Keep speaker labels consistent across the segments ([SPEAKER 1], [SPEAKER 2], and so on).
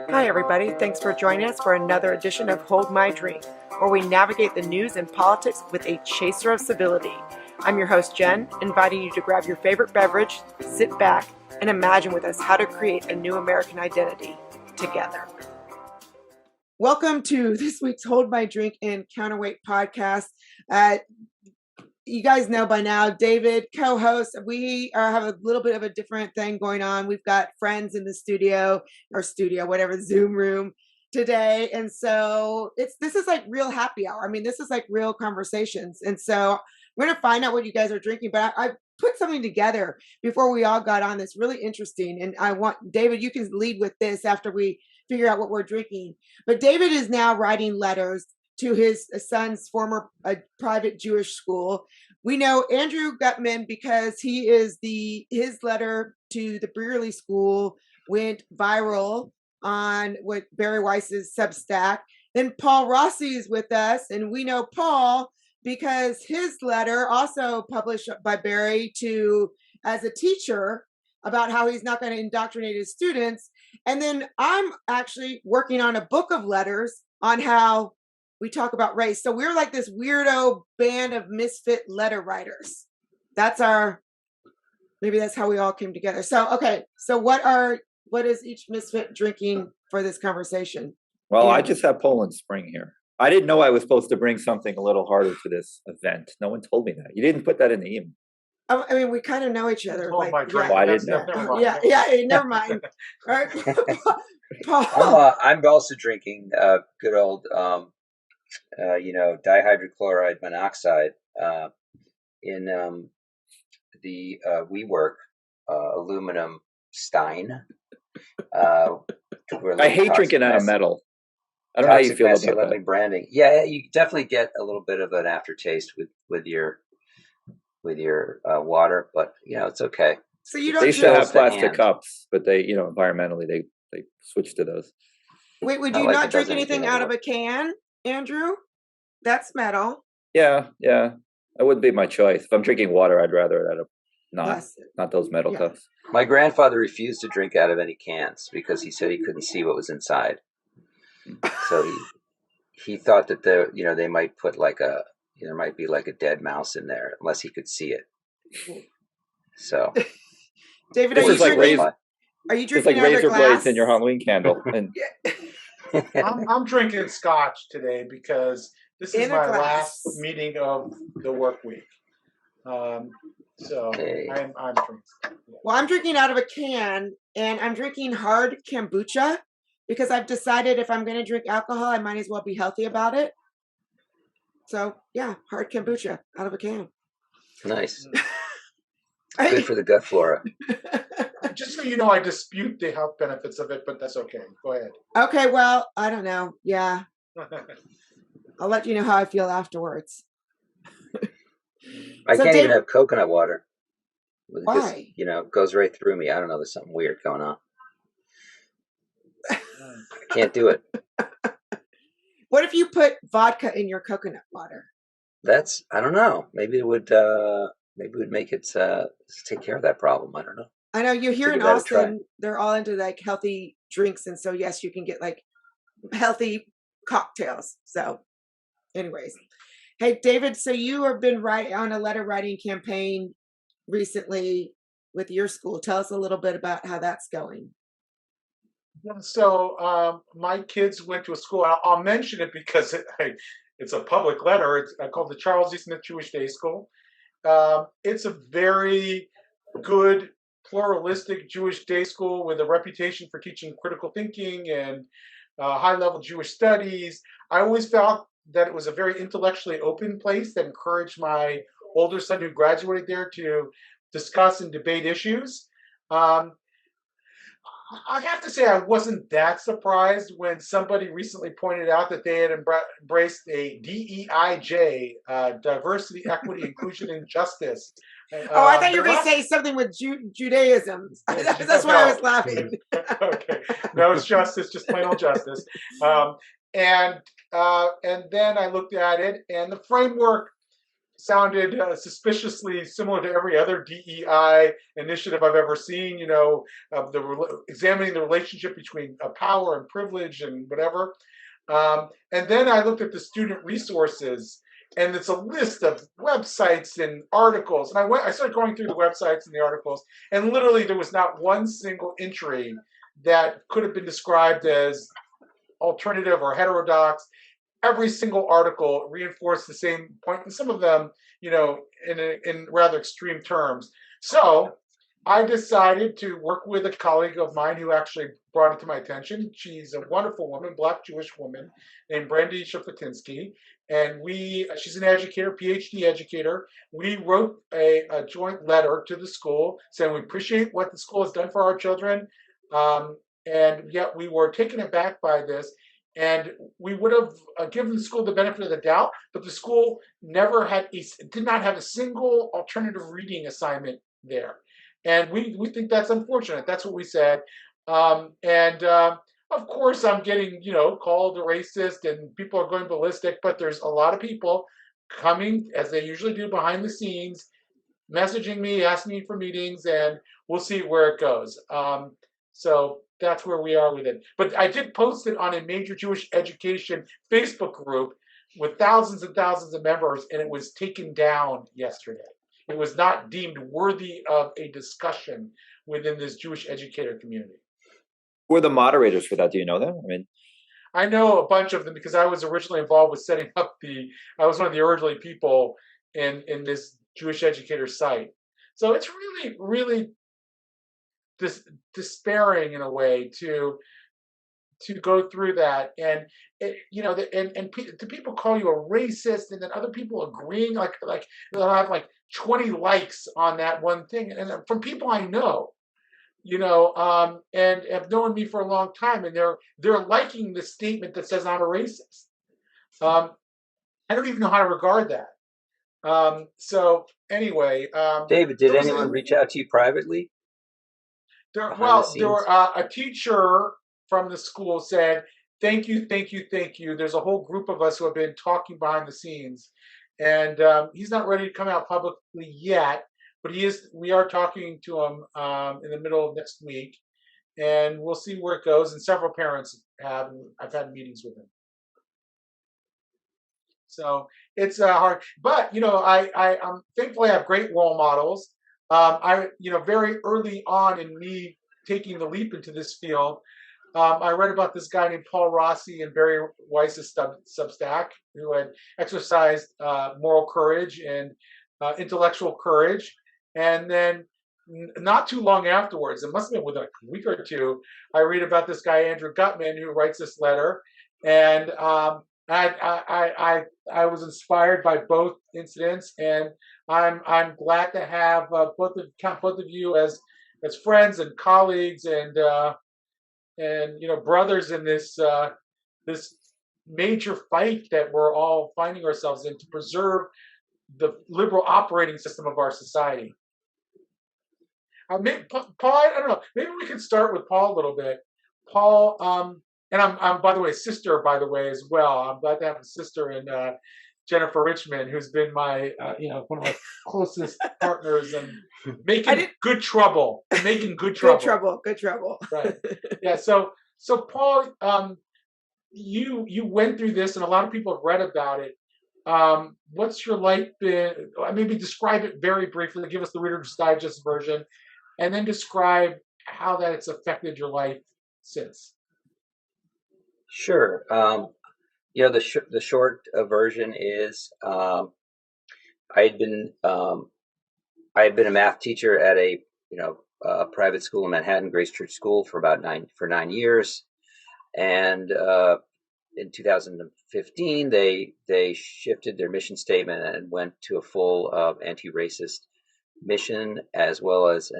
[SPEAKER 1] Hi, everybody. Thanks for joining us for another edition of Hold My Drink, where we navigate the news and politics with a chaser of civility. I'm your host, Jen, inviting you to grab your favorite beverage, sit back, and imagine with us how to create a new American identity together. Welcome to this week's Hold My Drink and Counterweight podcast. You guys know by now, David, co-host, we have a little bit of a different thing going on. We've got friends in the studio, whatever, Zoom room today. And so this is like real happy hour. I mean, this is like real conversations. And so we're going to find out what you guys are drinking. But I put something together before we all got on that's really interesting. And I want, David, you can lead with this after we figure out what we're drinking. But David is now writing letters to his son's former private Jewish school. We know Andrew Gutmann because his letter to the Brearley School went viral on what Barry Weiss's Substack. Then Paul Rossi is with us, and we know Paul because his letter, also published by Barry as a teacher, about how he's not going to indoctrinate his students. And then I'm actually working on a book of letters on how we talk about race. So we're like this weirdo band of misfit letter writers. Maybe that's how we all came together. So, okay. So what is each misfit drinking for this conversation?
[SPEAKER 2] Well, I just have Poland Spring here. I didn't know I was supposed to bring something a little harder to this event. No one told me that. You didn't put that in the email.
[SPEAKER 1] I mean, we kind of know each other.
[SPEAKER 2] I didn't know.
[SPEAKER 1] Never mind. Right?
[SPEAKER 3] Paul. I'm also drinking good old dihydrochloride monoxide in the WeWork aluminum stein.
[SPEAKER 2] I hate drinking out of metal. I don't know how you feel about that.
[SPEAKER 3] Branding. Yeah, you definitely get a little bit of an aftertaste with your water, but it's okay.
[SPEAKER 1] So you don't.
[SPEAKER 2] They used to have plastic cups, but they, environmentally they switched to those.
[SPEAKER 1] Wait, would you not drink anything out of a can, Andrew? That's metal.
[SPEAKER 2] Yeah, that wouldn't be my choice. If I'm drinking water, I'd rather it out of not those metal cups.
[SPEAKER 3] My grandfather refused to drink out of any cans because he said he couldn't see what was inside. So he thought that they might put there might be like a dead mouse in there unless he could see it. So,
[SPEAKER 1] David, are you drinking?
[SPEAKER 2] It's like razor blades in your Halloween candle. And
[SPEAKER 4] I'm drinking scotch today because this is my last meeting of the work week. So okay. I'm drinking. Yeah.
[SPEAKER 1] Well, I'm drinking out of a can, and I'm drinking hard kombucha because I've decided if I'm going to drink alcohol, I might as well be healthy about it. So yeah, hard kombucha out of a can.
[SPEAKER 3] Nice. Good for the gut flora.
[SPEAKER 4] Just so you know, I dispute the health benefits of it, but that's okay. Go ahead.
[SPEAKER 1] Okay, well, I don't know. Yeah. I'll let you know how I feel afterwards.
[SPEAKER 3] I can't even have coconut water.
[SPEAKER 1] Why?
[SPEAKER 3] It goes right through me. I don't know. There's something weird going on. I can't do it.
[SPEAKER 1] What if you put vodka in your coconut water?
[SPEAKER 3] I don't know. Maybe it would make it take care of that problem. I don't know.
[SPEAKER 1] I know you're here in Austin. They're all into like healthy drinks, and so yes, you can get like healthy cocktails. So, anyways, hey David, so you have been on a letter writing campaign recently with your school. Tell us a little bit about how that's going.
[SPEAKER 4] So my kids went to a school. I'll mention it because it's a public letter. It's called the Charles E. Smith Jewish Day School. It's a very good, pluralistic Jewish day school with a reputation for teaching critical thinking and high-level Jewish studies. I always felt that it was a very intellectually open place that encouraged my older son who graduated there to discuss and debate issues. I have to say I wasn't that surprised when somebody recently pointed out that they had embraced a DEIJ, diversity, equity, inclusion, and justice.
[SPEAKER 1] I thought you were going to say something with Judaism. That's why I was laughing.
[SPEAKER 4] Okay, no, it's justice, just plain old justice. And then I looked at it, and the framework sounded suspiciously similar to every other DEI initiative I've ever seen. Examining the relationship between power and privilege and whatever. And then I looked at the student resources, and it's a list of websites and articles. And I started going through the websites and the articles, and literally there was not one single entry that could have been described as alternative or heterodox. Every single article reinforced the same point, and some of them, in rather extreme terms. So I decided to work with a colleague of mine who actually brought it to my attention. She's a wonderful woman, Black Jewish woman, named Brandy Shafatinsky. And she's an educator, PhD educator. We wrote a joint letter to the school saying we appreciate what the school has done for our children. And yet we were taken aback by this. And we would have given the school the benefit of the doubt, but the school did not have a single alternative reading assignment there. And we think that's unfortunate. That's what we said. Of course, I'm getting, called a racist and people are going ballistic, but there's a lot of people coming, as they usually do behind the scenes, messaging me, asking me for meetings, and we'll see where it goes. So that's where we are with it. But I did post it on a major Jewish education Facebook group with thousands and thousands of members, and it was taken down yesterday. It was not deemed worthy of a discussion within this Jewish educator community.
[SPEAKER 2] Who are the moderators for that? Do you know them?
[SPEAKER 4] I know a bunch of them because I was originally involved with setting up I was one of the early people in this Jewish educator site. So it's really, really despairing in a way to go through that, and to people call you a racist, and then other people agreeing, like they'll have like 20 likes on that one thing, and from people I know, and have known me for a long time, and they're liking the statement that says I'm a racist. I don't even know how to regard that. So anyway,
[SPEAKER 3] David, did anyone reach out to you privately?
[SPEAKER 4] A teacher from the school said, thank you. There's a whole group of us who have been talking behind the scenes, and he's not ready to come out publicly yet, but we are talking to him in the middle of next week, and we'll see where it goes. And several parents I've had meetings with him. So it's hard, but I'm thankfully I have great role models. Very early on in me taking the leap into this field, I read about this guy named Paul Rossi in Barry Weiss's Substack, who had exercised moral courage and intellectual courage. And then not too long afterwards, it must have been within a week or two, I read about this guy, Andrew Gutmann, who writes this letter. And I was inspired by both incidents, and I'm glad to have both of you as friends and colleagues and brothers in this major fight that we're all finding ourselves in to preserve the liberal operating system of our society. Paul, I don't know. Maybe we could start with Paul a little bit. Paul, and I'm by the way, sister, by the way, as well. I'm glad to have a sister in Jennifer Richmond, who's been my, one of my closest partners, and making good trouble. Good trouble. Right. Yeah. So Paul, you went through this, and a lot of people have read about it. What's your life been? Maybe describe it very briefly. Give us the Reader's Digest version, and then describe how that it's affected your life since.
[SPEAKER 3] Sure. The short version is I had been a math teacher at a private school in Manhattan, Grace Church School, for 9 years, and in 2015 they shifted their mission statement and went to a full anti-racist mission, and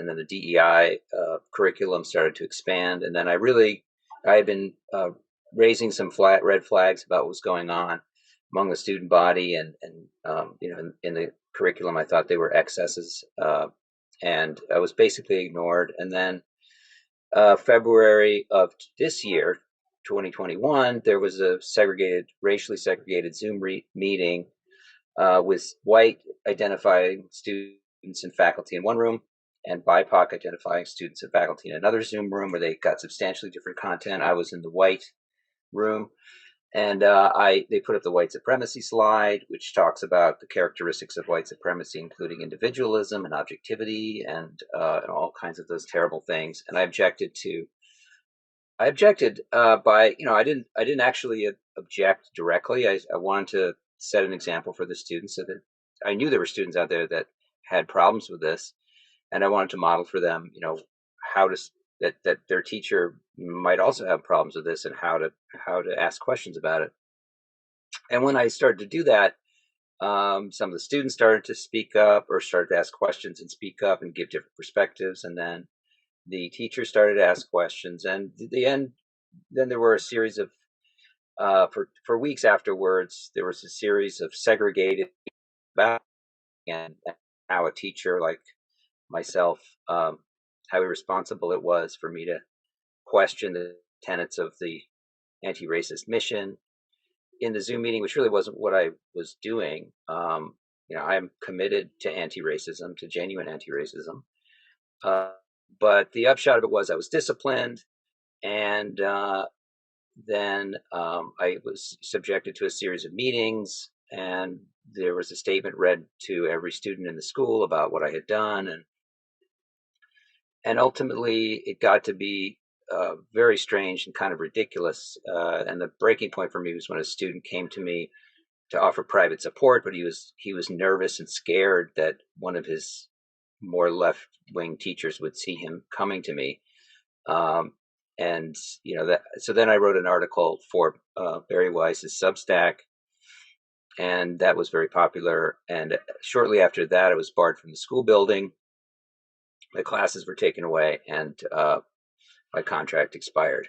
[SPEAKER 3] then the DEI curriculum started to expand, and then I had been raising some red flags about what was going on among the student body, and in the curriculum I thought they were excesses, and I was basically ignored. And then February of this year, 2021, there was a racially segregated Zoom meeting with white identifying students and faculty in one room, and BIPOC identifying students and faculty in another Zoom room where they got substantially different content. I was in the white room, and they put up the white supremacy slide, which talks about the characteristics of white supremacy, including individualism and objectivity and all kinds of those terrible things. And I objected by, I didn't actually object directly. I wanted to set an example for the students, so that I knew there were students out there that had problems with this, and I wanted to model for them, how to that their teacher might also have problems with this, and how to ask questions about it. And when I started to do that, some of the students started to speak up, or started to ask questions and speak up and give different perspectives, and then the teacher started to ask questions, and then there were a series of for weeks afterwards, there was a series of segregated about and how a teacher like myself, how irresponsible it was for me to question the tenets of the anti-racist mission in the Zoom meeting, which really wasn't what I was doing. I'm committed to anti-racism, to genuine anti-racism. But the upshot of it was I was disciplined, and then I was subjected to a series of meetings, and there was a statement read to every student in the school about what I had done, and ultimately it got to be very strange and kind of ridiculous. And the breaking point for me was when a student came to me to offer private support, but he was nervous and scared that one of his more left-wing teachers would see him coming to me. And so then I wrote an article for Barry Weiss's Substack, and that was very popular. And shortly after that, I was barred from the school building. My classes were taken away, and my contract expired.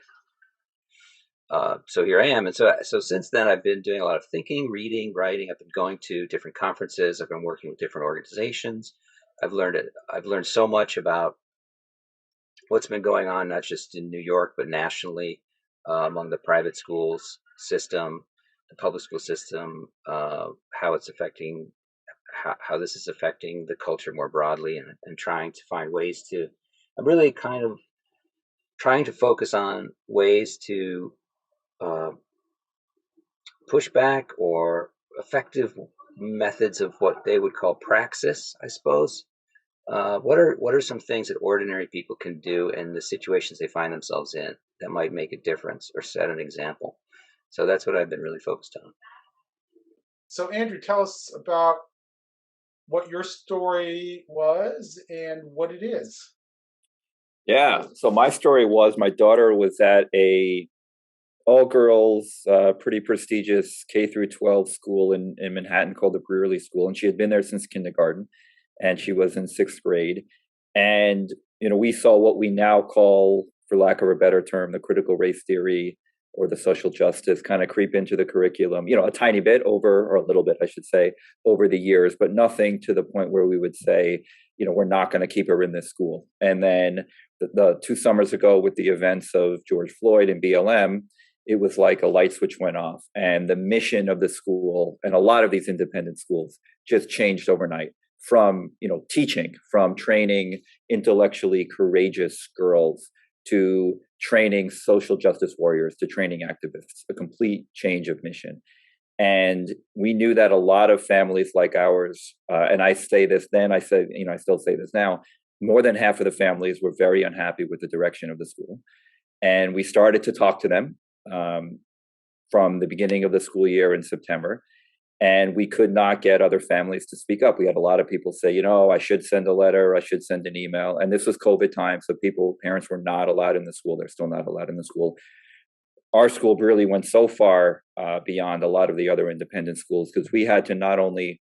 [SPEAKER 3] So here I am. And so since then, I've been doing a lot of thinking, reading, writing. I've been going to different conferences. I've been working with different organizations. I've learned so much about what's been going on, not just in New York, but nationally, among the private schools system, the public school system, how it's affecting, how this is affecting the culture more broadly, and trying to find ways to, I'm really kind of trying to focus on ways to push back, or effective methods of what they would call praxis, I suppose. What are some things that ordinary people can do in the situations they find themselves in that might make a difference or set an example? So that's what I've been really focused on.
[SPEAKER 4] So Andrew, tell us about what your story was and what it is.
[SPEAKER 2] Yeah. So my story was, my daughter was at a all-girls, pretty prestigious K through 12 school in Manhattan called the Brearley School, and she had been there since kindergarten, and she was in 6th grade. And we saw what we now call, for lack of a better term, the critical race theory or the social justice kind of creep into the curriculum, a tiny bit or a little bit, I should say, over the years, but nothing to the point where we would say, we're not going to keep her in this school. And then the 2 summers ago, with the events of George Floyd and BLM, it was like a light switch went off, and the mission of the school and a lot of these independent schools just changed overnight, from teaching, from training intellectually courageous girls to training social justice warriors to training activists, a complete change of mission. And we knew that a lot of families like ours, and I say this then, I say, I still say this now, more than half of the families were very unhappy with the direction of the school. And we started to talk to them from the beginning of the school year in September, and we could not get other families to speak up. We had a lot of people say, I should send a letter, I should send an email. And this was COVID time, so parents were not allowed in the school. They're still not allowed in the school. Our school really went so far beyond a lot of the other independent schools, because we had to not only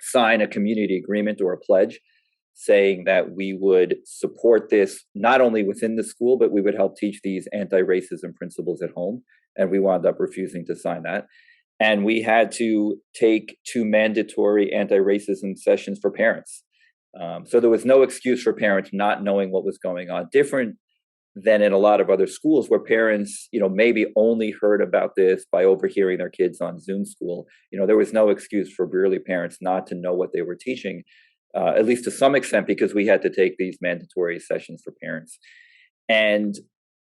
[SPEAKER 2] sign a community agreement or a pledge saying that we would support this not only within the school, but we would help teach these anti-racism principles at home. And we wound up refusing to sign that. And we had to take 2 mandatory anti-racism sessions for parents. So there was no excuse for parents not knowing what was going on. Different than in a lot of other schools where parents, maybe only heard about this by overhearing their kids on Zoom school. There was no excuse for Brearley parents not to know what they were teaching, at least to some extent, because we had to take these mandatory sessions for parents. And,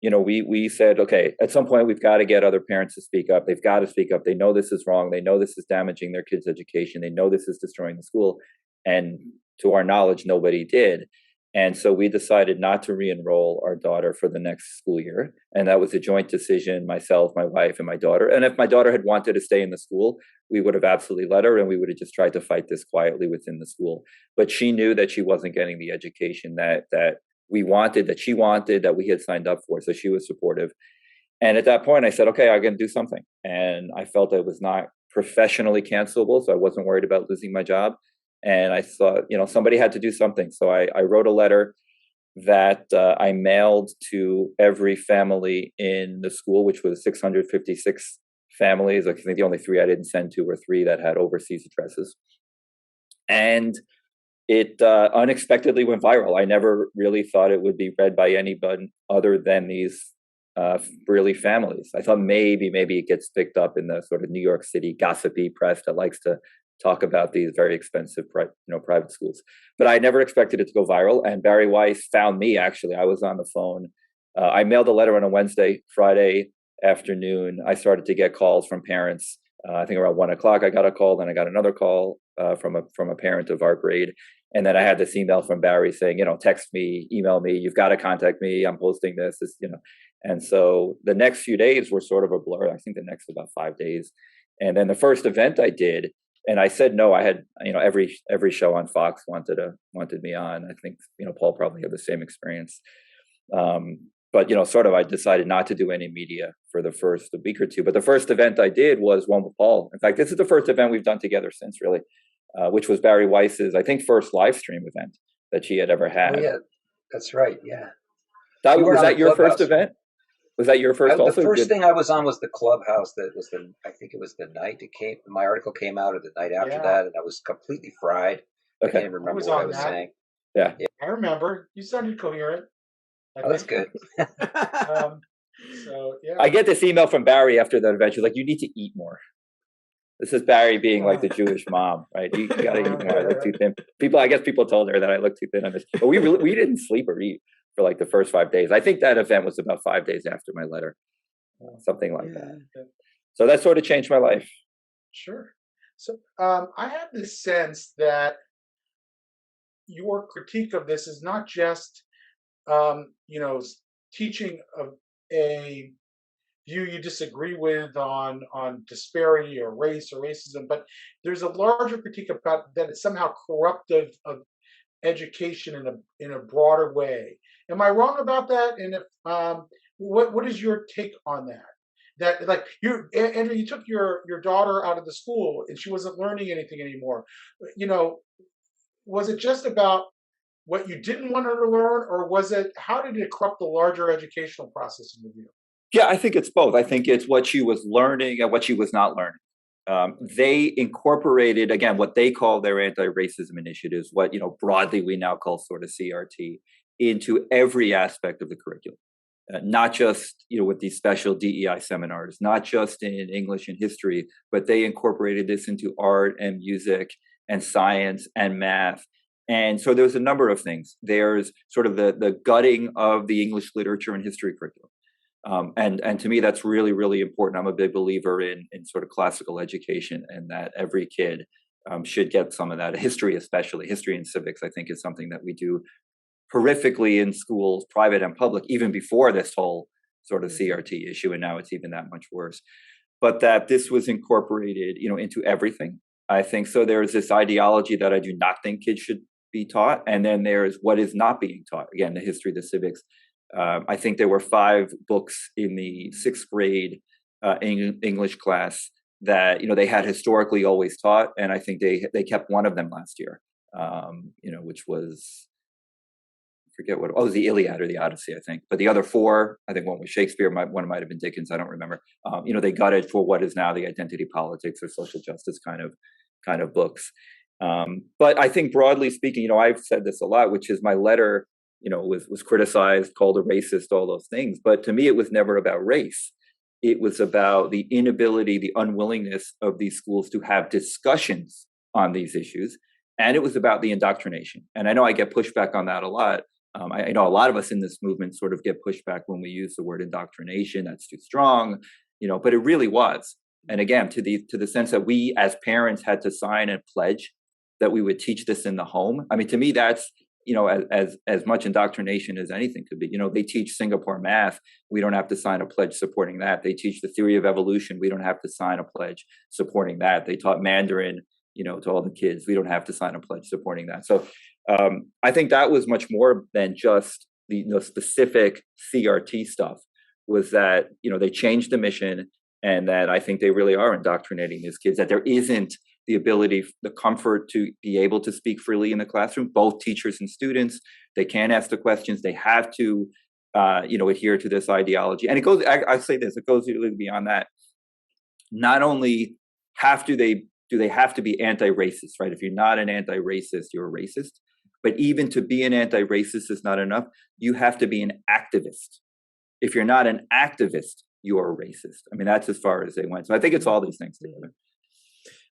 [SPEAKER 2] we said, okay, at some point we've got to get other parents to speak up. They've got to speak up. They know this is wrong. They know this is damaging their kids' education. They know this is destroying the school. And to our knowledge, nobody did. And so we decided not to re-enroll our daughter for the next school year. And that was a joint decision, myself, my wife, and my daughter. And if my daughter had wanted to stay in the school, we would have absolutely let her, and we would have just tried to fight this quietly within the school. But she knew that she wasn't getting the education that we wanted, that she wanted, that we had signed up for. So she was supportive. And at that point, I said, okay, I'm going to do something. And I felt it was not professionally cancelable, so I wasn't worried about losing my job. And I thought, somebody had to do something. So I wrote a letter that I mailed to every family in the school, which was 656 families. I think the only 3 I didn't send to were 3 that had overseas addresses. And it unexpectedly went viral. I never really thought it would be read by anybody other than these Brearley families. I thought maybe it gets picked up in the sort of New York City gossipy press that likes to talk about these very expensive private schools. But I never expected it to go viral. And Barry Weiss found me, actually. I was on the phone. I mailed a letter on a Wednesday. Friday afternoon, I started to get calls from parents. I think around 1:00, I got a call. Then I got another call from a parent of our grade. And then I had this email from Barry saying, text me, email me, you've got to contact me. I'm posting this. And so the next few days were sort of a blur. I think the next about 5 days. And then the first event I did, and I said no. I had, every show on Fox wanted me on. I think, Paul probably had the same experience. But I decided not to do any media for the first week or two. But the first event I did was one with Paul. In fact, this is the first event we've done together since, really, which was Barry Weiss's, I think, first live stream event that she had ever had.
[SPEAKER 3] Oh, yeah, that's right. Yeah.
[SPEAKER 2] Was that your first event? Was that your first?
[SPEAKER 3] The first thing I was on was the Clubhouse. That was I think it was the night it came. My article came out, or the night after that, and I was completely fried. Okay. I can't even remember what I was saying.
[SPEAKER 2] Yeah,
[SPEAKER 4] I remember. You sounded coherent.
[SPEAKER 3] That's good.
[SPEAKER 4] So yeah,
[SPEAKER 2] I get this email from Barry after that event. She's like, "You need to eat more." This is Barry being like the Jewish mom, right? You got to eat more. I look too thin. I guess people told her that I look too thin on this, but we didn't sleep or eat for like the first 5 days. I think that event was about 5 days after my letter, something like that. So that sort of changed my life.
[SPEAKER 4] Sure. So I have this sense that your critique of this is not just, teaching of a view you disagree with on disparity or race or racism, but there's a larger critique about that it's somehow corruptive of education in a broader way. Am I wrong about that? And if what is your take on that? That, like, Andrew, you took your daughter out of the school and she wasn't learning anything anymore. Was it just about what you didn't want her to learn, or how did it corrupt the larger educational process in your view?
[SPEAKER 2] Yeah, I think it's both. I think it's what she was learning and what she was not learning. They incorporated, again, what they call their anti-racism initiatives, what broadly we now call sort of CRT, into every aspect of the curriculum. Not just with these special DEI seminars, not just in English and history, but they incorporated this into art and music and science and math. And so there's a number of things. There's sort of the gutting of the English literature and history curriculum. And to me, that's really, really important. I'm a big believer in sort of classical education, and that every kid should get some of that. History, especially history and civics, I think is something that we do horrifically in schools, private and public, even before this whole sort of CRT issue. And now it's even that much worse. But that this was incorporated, into everything. I think so. There's this ideology that I do not think kids should be taught. And then there's what is not being taught. Again, the history, the civics. I think there were 5 books in the 6th grade English class that they had historically always taught, and I think they kept one of them last year, which was, I forget what it was, the Iliad or the Odyssey, I think. But the other 4, I think one was Shakespeare, one might have been Dickens, I don't remember. They gutted for what is now the identity politics or social justice kind of books. But I think broadly speaking, I've said this a lot, which is my letter was criticized, called a racist, all those things. But to me, it was never about race. It was about the inability, the unwillingness of these schools to have discussions on these issues. And it was about the indoctrination. And I know I get pushback on that a lot. I know a lot of us in this movement sort of get pushback when we use the word indoctrination. That's too strong, but it really was. And again, to the sense that we as parents had to sign a pledge that we would teach this in the home. I mean, to me, that's, as much indoctrination as anything could be. They teach Singapore math. We don't have to sign a pledge supporting that. They teach the theory of evolution. We don't have to sign a pledge supporting that. They taught Mandarin, to all the kids. We don't have to sign a pledge supporting that. So I think that was much more than just the specific CRT stuff. Was that, they changed the mission, and that I think they really are indoctrinating these kids, that there isn't the ability, the comfort to be able to speak freely in the classroom, both teachers and students. They can't ask the questions. They have to, adhere to this ideology. And it goes, I say this, it goes really beyond that. Not only do they have to be anti-racist, right? If you're not an anti-racist, you're a racist. But even to be an anti-racist is not enough. You have to be an activist. If you're not an activist, you're a racist. I mean, that's as far as they went. So I think it's all these things together.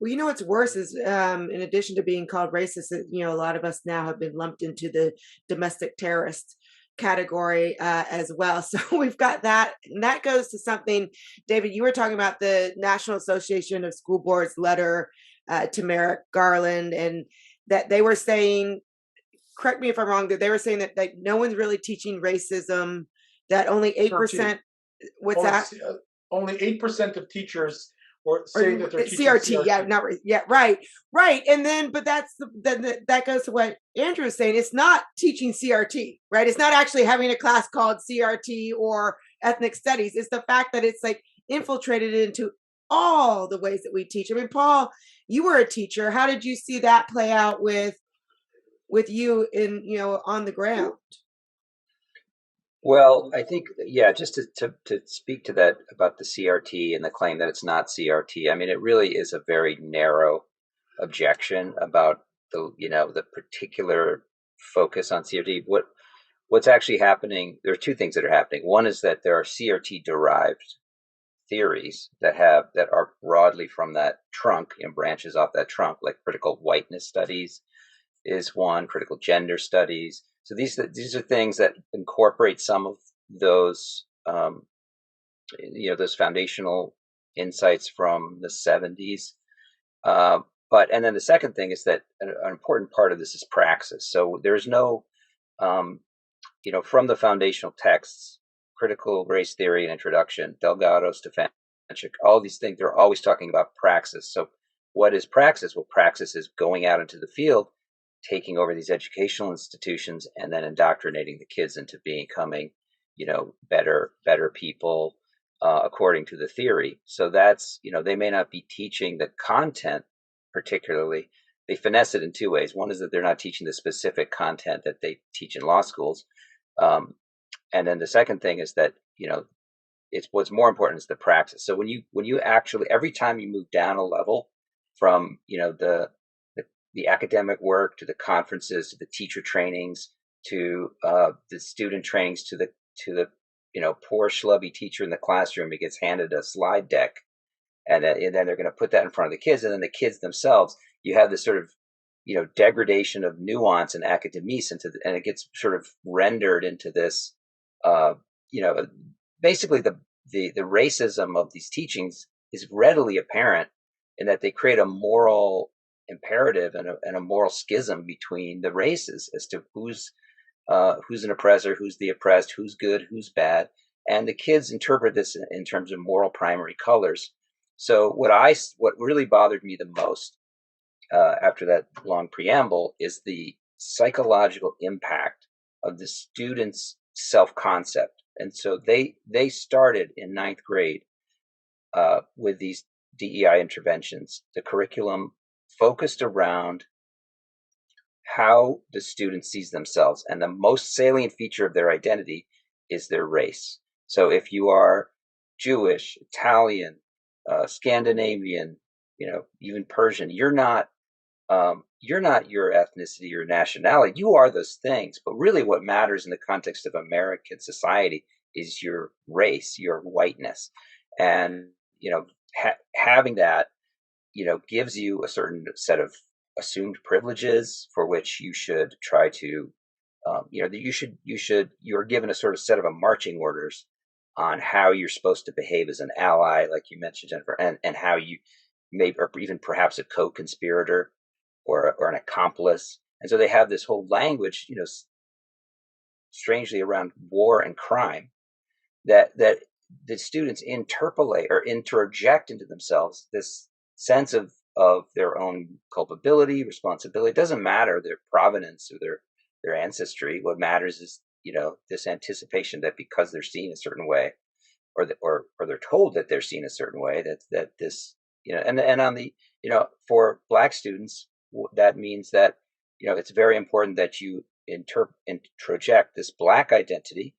[SPEAKER 1] Well, what's worse is, in addition to being called racist, a lot of us now have been lumped into the domestic terrorist category as well. So we've got that. And that goes to something, David, you were talking about the National Association of School Boards letter to Merrick Garland, and that they were saying, correct me if I'm wrong, that they were saying that no one's really teaching racism, that only 8%, what's that?
[SPEAKER 4] Only 8% of teachers say that they're teaching
[SPEAKER 1] CRT. Right. And then, but that goes to what Andrew is saying. It's not teaching CRT, right? It's not actually having a class called CRT or ethnic studies. It's the fact that it's like infiltrated into all the ways that we teach. I mean, Paul, you were a teacher. How did you see that play out with you in, on the ground?
[SPEAKER 3] Well, I think, just to speak to that about the CRT and the claim that it's not CRT. I mean, it really is a very narrow objection about the particular focus on CRT. What's actually happening? There are two things that are happening. One is that there are CRT derived theories that are broadly from that trunk and branches off that trunk, like critical whiteness studies is one, critical gender studies. So these are things that incorporate some of those, those foundational insights from the 70s. And then the second thing is that an important part of this is praxis. So there's no, from the foundational texts, critical race theory and introduction, Delgado, Stefanchik, all these things, they're always talking about praxis. So what is praxis? Well, praxis is going out into the field, taking over these educational institutions, and then indoctrinating the kids into becoming, better people according to the theory. So that's, they may not be teaching the content particularly. They finesse it in two ways. One is that they're not teaching the specific content that they teach in law schools. And then the second thing is that, it's what's more important is the praxis. So when you actually, every time you move down a level from, the academic work to the conferences, to the teacher trainings, to the student trainings, to the poor schlubby teacher in the classroom who gets handed a slide deck, and then they're going to put that in front of the kids, and then the kids themselves, you have this sort of degradation of nuance and academies and it gets sort of rendered into this basically the racism of these teachings is readily apparent in that they create a moral imperative and a moral schism between the races as to who's an oppressor, who's the oppressed, who's good, who's bad, and the kids interpret this in terms of moral primary colors. So what really bothered me the most after that long preamble is the psychological impact of the students' self-concept. And so they started in ninth grade with these DEI interventions. The curriculum focused around how the student sees themselves, and the most salient feature of their identity is their race. So if you are Jewish, Italian, Scandinavian, even Persian, you're not you're not your ethnicity or nationality. You are those things, but really what matters in the context of American society is your race, your whiteness. And, having that, gives you a certain set of assumed privileges for which you should try to, you're given a sort of set of a marching orders on how you're supposed to behave as an ally, like you mentioned, Jennifer, and how you may, or even perhaps a co-conspirator or an accomplice. And so they have this whole language, strangely around war and crime that the students interpolate or interject into themselves this sense of their own culpability, responsibility. It doesn't matter their provenance or their ancestry. What matters is this anticipation that because they're seen a certain way, or they're told that they're seen a certain way, that this and on the for Black students, that means that it's very important that you introject this Black identity.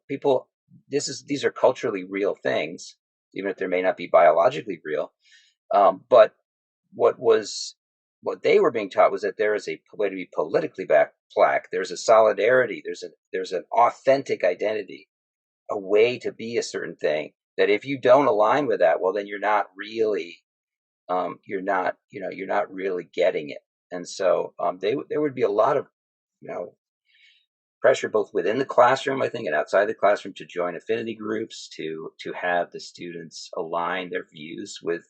[SPEAKER 3] People, these are culturally real things, even if they may not be biologically real. But what they were being taught was that there is a way to be politically Black. There's a solidarity. There's an authentic identity, a way to be a certain thing. That if you don't align with that, well, then you're not really getting it. And so there would be a lot of pressure both within the classroom, I think, and outside the classroom to join affinity groups, to have the students align their views with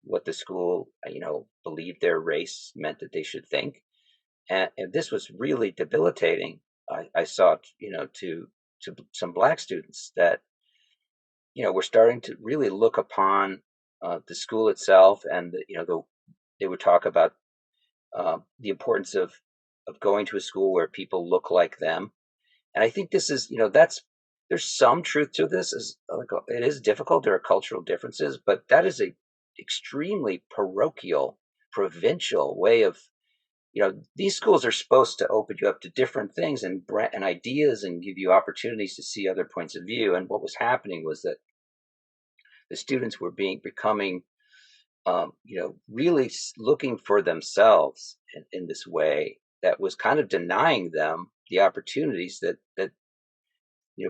[SPEAKER 3] what the school believed their race meant that they should think. And this was really debilitating. I saw to some Black students that were starting to really look upon the school itself, and they would talk about the importance of going to a school where people look like them. And I think this is there's some truth to this. It is difficult. There are cultural differences, but that is a extremely parochial, provincial way of these schools are supposed to open you up to different things and ideas and give you opportunities to see other points of view. And what was happening was that the students were becoming really looking for themselves in this way that was kind of denying them the opportunities that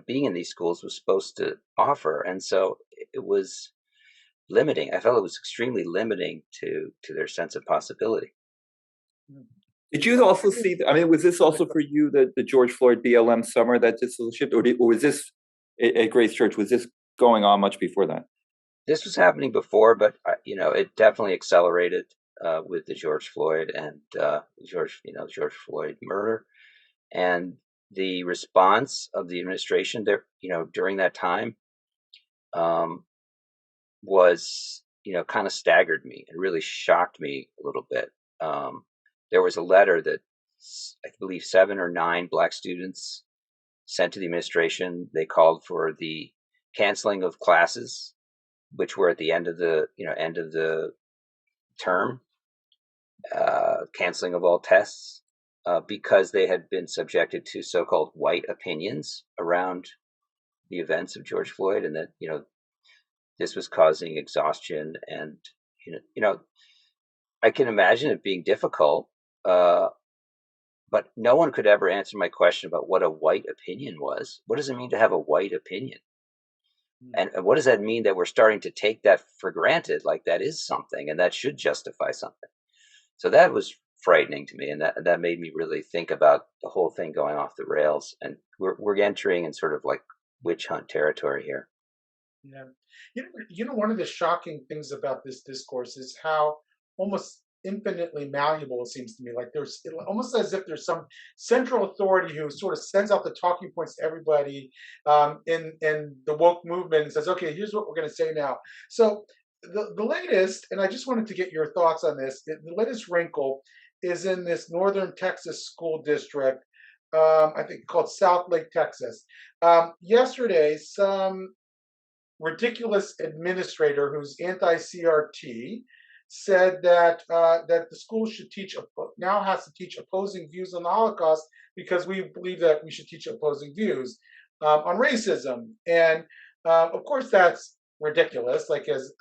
[SPEAKER 3] being in these schools was supposed to offer. And so it was limiting. I felt it was extremely limiting to their sense of possibility.
[SPEAKER 2] Did you also see, was this also for you, the George Floyd BLM summer that this was shift, or was this at Grace Church, was this going on much before that?
[SPEAKER 3] This was happening before, but it definitely accelerated with the George Floyd and George Floyd murder, and the response of the administration there, during that time, was kind of staggered me and really shocked me a little bit. There was a letter that I believe 7 or 9 Black students sent to the administration. They called for the canceling of classes, which were at the end of the term, canceling of all tests, because they had been subjected to so-called white opinions around the events of George Floyd, and that this was causing exhaustion. And I can imagine it being difficult, but no one could ever answer my question about what a white opinion was. What does it mean to have a white opinion? And what does that mean that we're starting to take that for granted, like that is something and that should justify something? So that was frightening to me, and that made me really think about the whole thing going off the rails. And we're entering in sort of like witch hunt territory here.
[SPEAKER 4] Yeah, one of the shocking things about this discourse is how almost infinitely malleable it seems to me. Like there's almost as if there's some central authority who sort of sends out the talking points to everybody in the woke movement and says, okay, here's what we're going to say now. So the latest, and I just wanted to get your thoughts on this, the latest wrinkle is in this northern Texas school district, I think called South Lake, Texas. Yesterday, some ridiculous administrator who's anti-CRT said that that the school should now has to teach opposing views on the Holocaust because we believe that we should teach opposing views on racism. And of course, that's ridiculous. Like, as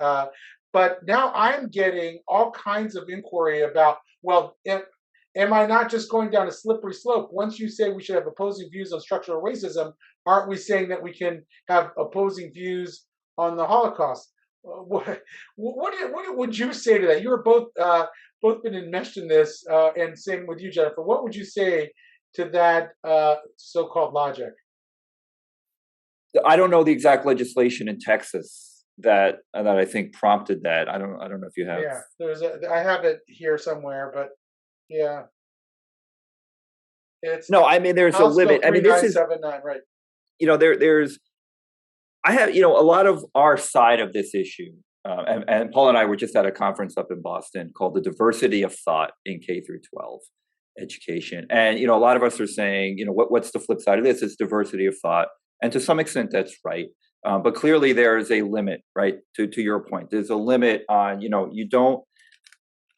[SPEAKER 4] But now I'm getting all kinds of inquiry about, well, am I not just going down a slippery slope? Once you say we should have opposing views on structural racism, aren't we saying that we can have opposing views on the Holocaust? What would you say to that? You were both been enmeshed in this, and same with you, Jennifer. What would you say to that so-called logic?
[SPEAKER 2] I don't know the exact legislation in Texas that I think prompted that. I don't know if you have.
[SPEAKER 4] Yeah, I have it here somewhere, but yeah, it's
[SPEAKER 2] no. I mean, there's
[SPEAKER 4] House
[SPEAKER 2] a limit.
[SPEAKER 4] Bill
[SPEAKER 2] I mean, this is
[SPEAKER 4] 3979, right?
[SPEAKER 2] There's. I have a lot of our side of this issue, and Paul and I were just at a conference up in Boston called the Diversity of Thought in K through 12 education, and a lot of us are saying, what's the flip side of this? It's diversity of thought. And to some extent, that's right. But clearly, there is a limit, right? To your point, there's a limit on, you don't,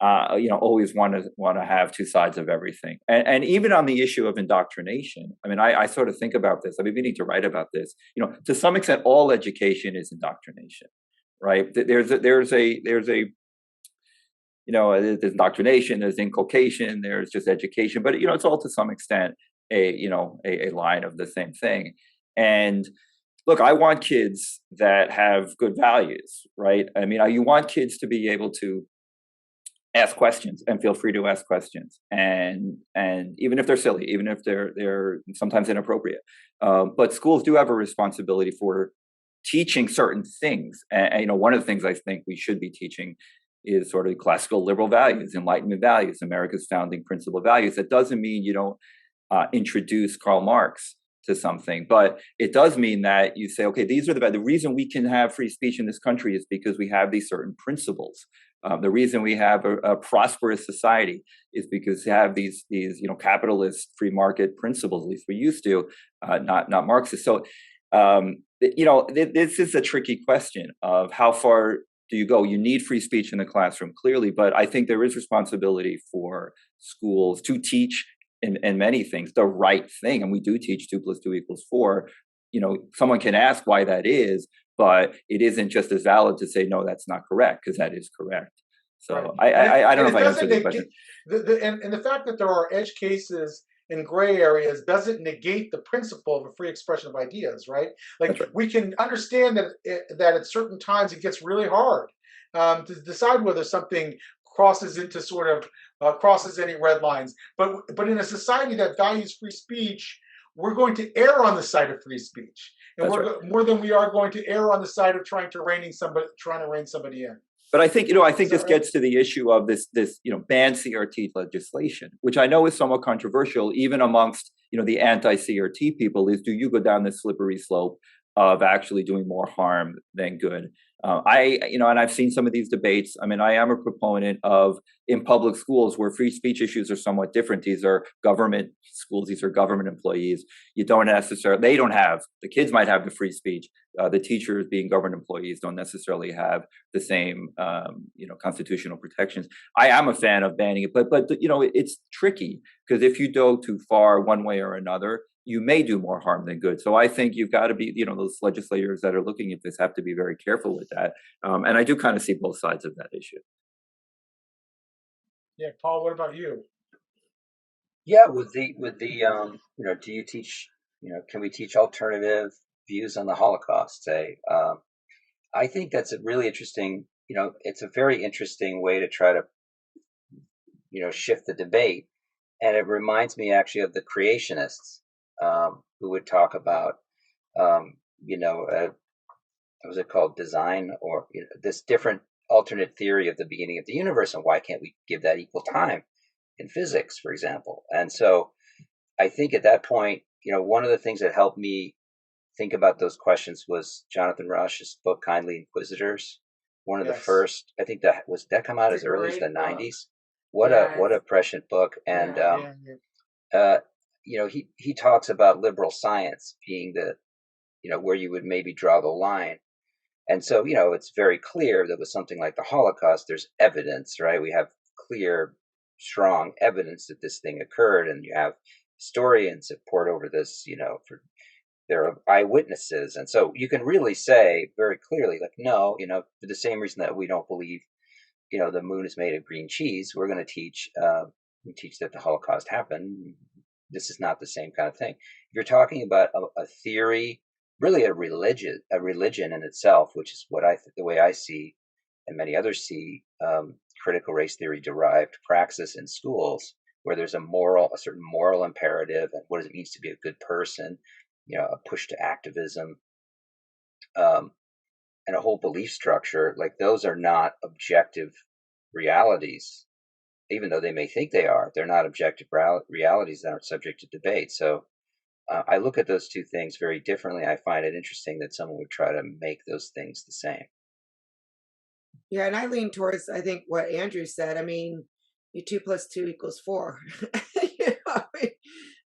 [SPEAKER 2] always want to have two sides of everything. And even on the issue of indoctrination, I mean, I sort of think about this. I've been meaning to write about this. To some extent, all education is indoctrination, right? There's indoctrination, there's inculcation, there's just education, but it's all to some extent a line of the same thing. And look, I want kids that have good values, right? I mean, you want kids to be able to ask questions and feel free to ask questions, and even if they're silly, even if they're sometimes inappropriate. But schools do have a responsibility for teaching certain things, and one of the things I think we should be teaching is sort of classical liberal values, Enlightenment values, America's founding principle values. That doesn't mean you don't introduce Karl Marx to something, but it does mean that you say, okay, these are the reason we can have free speech in this country is because we have these certain principles. The reason we have a prosperous society is because we have these capitalist free market principles. At least we used to, not Marxist. So this is a tricky question of how far do you go? You need free speech in the classroom, clearly, but I think there is responsibility for schools to teach in many things the right thing, and we do teach 2 + 2 = 4. Someone can ask why that is, but it isn't just as valid to say no, that's not correct, because that is correct. So right. I don't know if I answered the question.
[SPEAKER 4] And the fact that there are edge cases in gray areas doesn't negate the principle of a free expression of ideas, right? Like right. We can understand that at certain times it gets really hard to decide whether something crosses into sort of crosses any red lines. But in a society that values free speech, we're going to err on the side of free speech, and more than we are going to err on the side of trying to rein somebody in.
[SPEAKER 2] But I think this gets to the issue of this ban CRT legislation, which I know is somewhat controversial, even amongst the anti-CRT people. Is do you go down this slippery slope of actually doing more harm than good? And I've seen some of these debates. I mean, I am a proponent of in public schools where free speech issues are somewhat different. These are government schools. These are government employees. They don't have, the kids might have the free speech. The teachers, being government employees, don't necessarily have the same, constitutional protections. I am a fan of banning it, but it's tricky because if you go too far one way or another, you may do more harm than good. So I think you've got to be, those legislators that are looking at this have to be very careful with that. And I do kind of see both sides of that issue.
[SPEAKER 4] Yeah, Paul, what about you?
[SPEAKER 3] Yeah, with the do you teach, can we teach alternative views on the Holocaust, say? I think that's a really interesting, it's a very interesting way to try to, shift the debate. And it reminds me actually of the creationists who would talk about, what was it called, design, or this different alternate theory of the beginning of the universe, and why can't we give that equal time in physics, for example? And so I think at that point, one of the things that helped me think about those questions was Jonathan Rush's book, Kindly Inquisitors. One of the first, I think that come out as early as the 90s. What a prescient book. And he talks about liberal science being the, where you would maybe draw the line. And so, it's very clear that with something like the Holocaust, there's evidence, right? We have clear, strong evidence that this thing occurred, and you have historians that poured over this, they're eyewitnesses. And so you can really say very clearly, like, no, for the same reason that we don't believe, the moon is made of green cheese, we're going to teach, that the Holocaust happened. This is not the same kind of thing. If you're talking about a theory, really a religion in itself, which is the way I see, and many others see, critical race theory derived praxis in schools, where there's a certain moral imperative, and what it means to be a good person, a push to activism, and a whole belief structure. Like, those are not objective realities, even though they may think they are. They're not objective realities that aren't subject to debate. So I look at those two things very differently. I find it interesting that someone would try to make those things the same.
[SPEAKER 1] Yeah, and I lean towards, I think, what Andrew said. I mean, 2 + 2 = 4.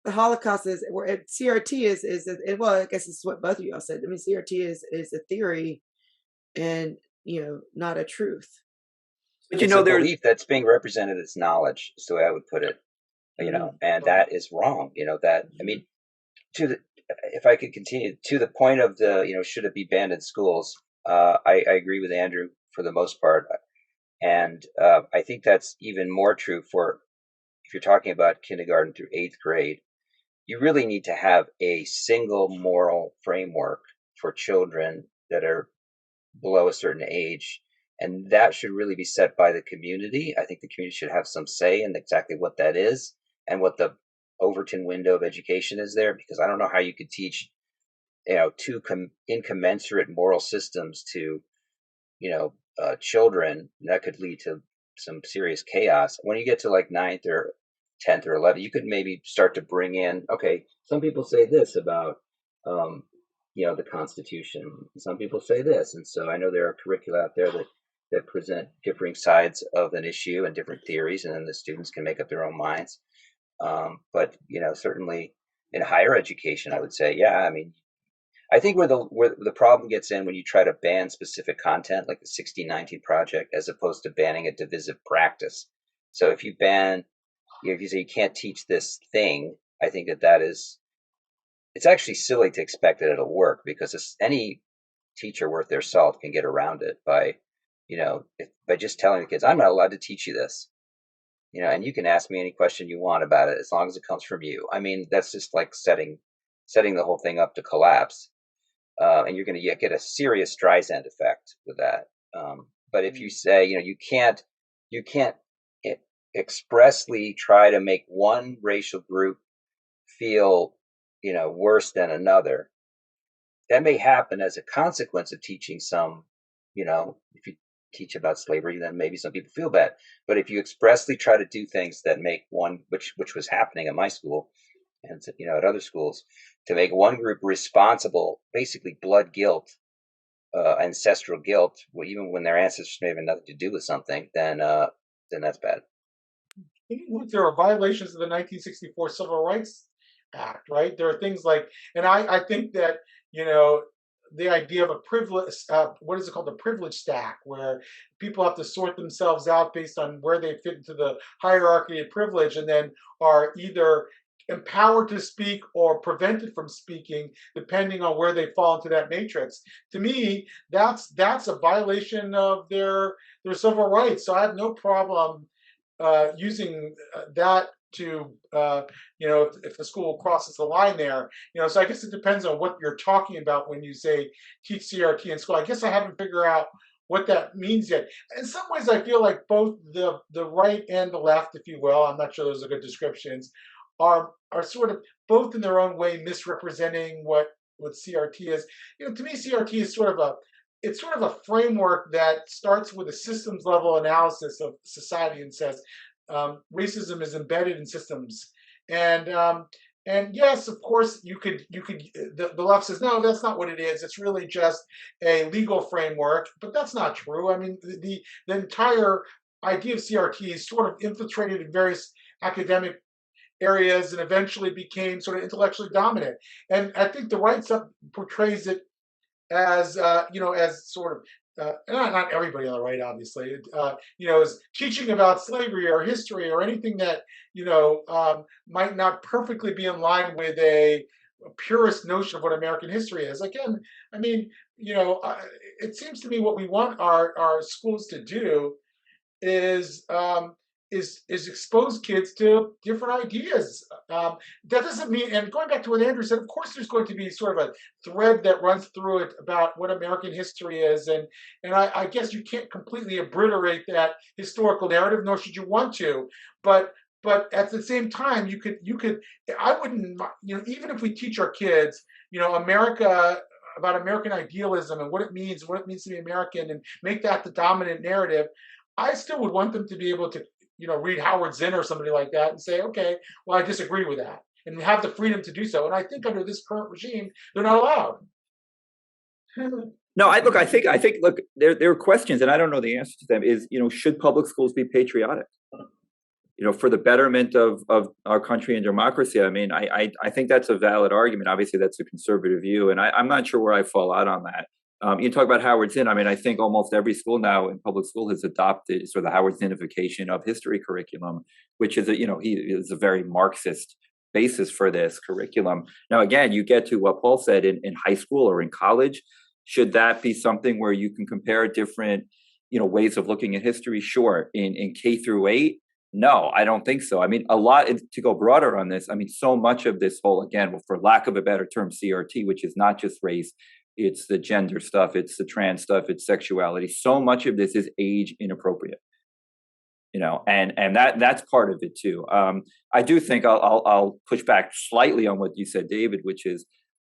[SPEAKER 1] The Holocaust CRT is well, I guess it's what both of y'all said. I mean, CRT is a theory, and not a truth.
[SPEAKER 3] But it's a belief that's being represented as knowledge, is the way I would put it. And that is wrong. I mean, if I could continue to the point of should it be banned in schools? I agree with Andrew for the most part, and I think that's even more true if you're talking about kindergarten through 8th grade. You really need to have a single moral framework for children that are below a certain age, and that should really be set by the community. I think the community should have some say in exactly what that is and what the Overton window of education is there, because I don't know how you could teach two incommensurate moral systems to children. That could lead to some serious chaos. When you get to like 9th or 10th or 11th, you could maybe start to bring in, okay, some people say this about the Constitution, some people say this, and so I know there are curricula out there that present differing sides of an issue and different theories, and then the students can make up their own minds. But certainly in higher education, I would say, yeah, I mean, I think where the problem gets in when you try to ban specific content, like the 1619 Project, as opposed to banning a divisive practice. So if you ban, if you say you can't teach this thing, I think it's actually silly to expect that it'll work, because any teacher worth their salt can get around it by just telling the kids, I'm not allowed to teach you this. And you can ask me any question you want about it as long as it comes from you. I mean, that's just like setting the whole thing up to collapse. And you're going to get a serious Streisand effect with that. But if you say, you can't expressly try to make one racial group feel, worse than another, that may happen as a consequence of teaching some, if you teach about slavery, then maybe some people feel bad. But if you expressly try to do things that make one, which was happening at my school and at other schools, to make one group responsible, basically blood guilt, ancestral guilt, even when their ancestors may have nothing to do with something, then that's bad.
[SPEAKER 4] There are violations of the 1964 Civil Rights Act, right? There are things like, and I think that the idea of a privilege, what is it called, the privilege stack, where people have to sort themselves out based on where they fit into the hierarchy of privilege, and then are either empowered to speak or prevented from speaking depending on where they fall into that matrix. To me, that's a violation of their civil rights. So I have no problem using that to if the school crosses the line there. So I guess it depends on what you're talking about when you say teach CRT in school. I guess I haven't figured out what that means yet. In some ways, I feel like both the right and the left, if you will, I'm not sure those are good descriptions, are sort of both in their own way misrepresenting what CRT is. To me, CRT is sort of a framework that starts with a systems level analysis of society and says racism is embedded in systems, and yes, of course, you could the left says no, that's not what it is. It's really just a legal framework, but that's not true. I mean, the entire idea of CRT is sort of infiltrated in various academic areas and eventually became sort of intellectually dominant. And I think the right side portrays it as as sort of not everybody on the right, obviously, is teaching about slavery or history or anything that might not perfectly be in line with a purest notion of what American history is. Again, I mean, it seems to me what we want our schools to do is expose kids to different ideas. That doesn't mean, and going back to what Andrew said, of course, there's going to be sort of a thread that runs through it about what American history is, and I guess you can't completely obliterate that historical narrative, nor should you want to, but at the same time, you could I wouldn't, even if we teach our kids, America, about American idealism and what it means to be American, and make that the dominant narrative, I still would want them to be able to, read Howard Zinn or somebody like that and say, okay, well, I disagree with that, and have the freedom to do so. And I think under this current regime, they're not allowed.
[SPEAKER 2] No, I think, look, there are questions, and I don't know the answer to them. Is, should public schools be patriotic? For the betterment of our country and democracy. I mean, I think that's a valid argument. Obviously, that's a conservative view, and I'm not sure where I fall out on that. You talk about Howard Zinn. I mean, I think almost every school now in public school has adopted sort of the Howard Zinnification of history curriculum, which is he is a very Marxist basis for this curriculum. Now, again, you get to what Paul said in high school or in college. Should that be something where you can compare different, ways of looking at history? Sure. In K through 8. No, I don't think so. I mean, a lot, to go broader on this, I mean, so much of this whole, again, for lack of a better term, CRT, which is not just race, it's the gender stuff, it's the trans stuff, it's sexuality. So much of this is age inappropriate, and that's part of it too. I do think I'll push back slightly on what you said, David, which is,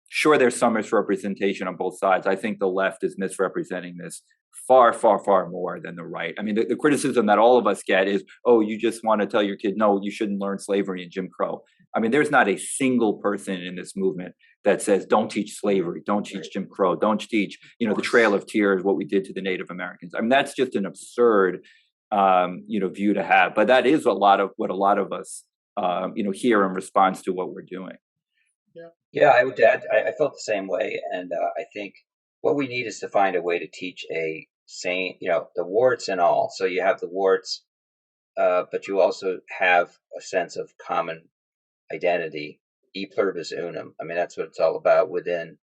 [SPEAKER 2] sure, there's some misrepresentation on both sides. I think the left is misrepresenting this far, far, far more than the right. I mean, the criticism that all of us get is, oh, you just want to tell your kid, no, you shouldn't learn slavery and Jim Crow. I mean, there's not a single person in this movement that says, don't teach slavery, don't teach Jim Crow, don't teach, the Trail of Tears, what we did to the Native Americans. I mean, that's just an absurd, view to have. But that is what a lot of us, hear in response to what we're doing.
[SPEAKER 3] Yeah, I would add, I felt the same way. And I think what we need is to find a way to teach a sane, the warts and all. So you have the warts, but you also have a sense of common identity, e pluribus unum. I mean, that's what it's all about within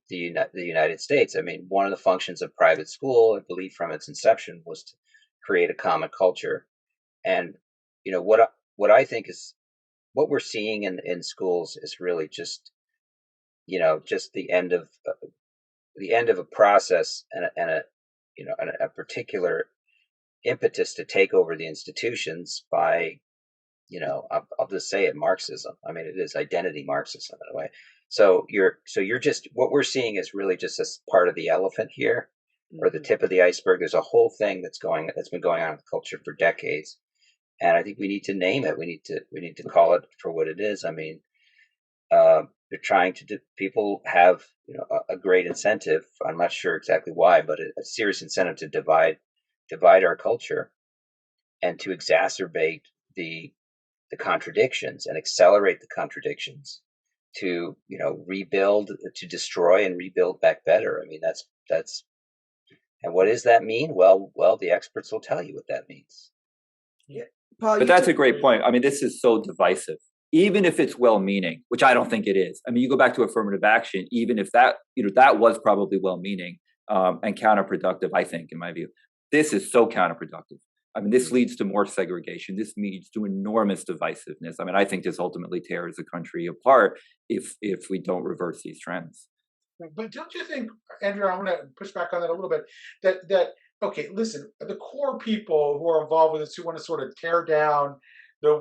[SPEAKER 3] the United States. I mean, one of the functions of private school, I believe from its inception, was to create a common culture. And, what I think is what we're seeing in schools is really just, just the end of a process and a particular impetus to take over the institutions by, I'll just say it, Marxism. I mean, it is identity Marxism in a way. So you're just, what we're seeing is really just as part of the elephant here, or the tip of the iceberg. There's a whole thing that's been going on in the culture for decades, and I think we need to name it. We need to call it for what it is. I mean, they're trying to people have a great incentive. I'm not sure exactly why, but a serious incentive to divide our culture and to exacerbate the contradictions and accelerate the contradictions to rebuild, to destroy and rebuild back better. I mean, that's and what does that mean? Well, the experts will tell you what that means.
[SPEAKER 1] Yeah, Paul,
[SPEAKER 2] but that's a great point. I mean, this is so divisive. Even if it's well-meaning, which I don't think it is. I mean, you go back to affirmative action, even if that, that was probably well-meaning and counterproductive, I think, in my view. This is so counterproductive. I mean, this leads to more segregation. This leads to enormous divisiveness. I mean, I think this ultimately tears the country apart if we don't reverse these trends.
[SPEAKER 4] But don't you think, Andrew, I want to push back on that a little bit, that okay, listen, the core people who are involved with this, who want to sort of tear down the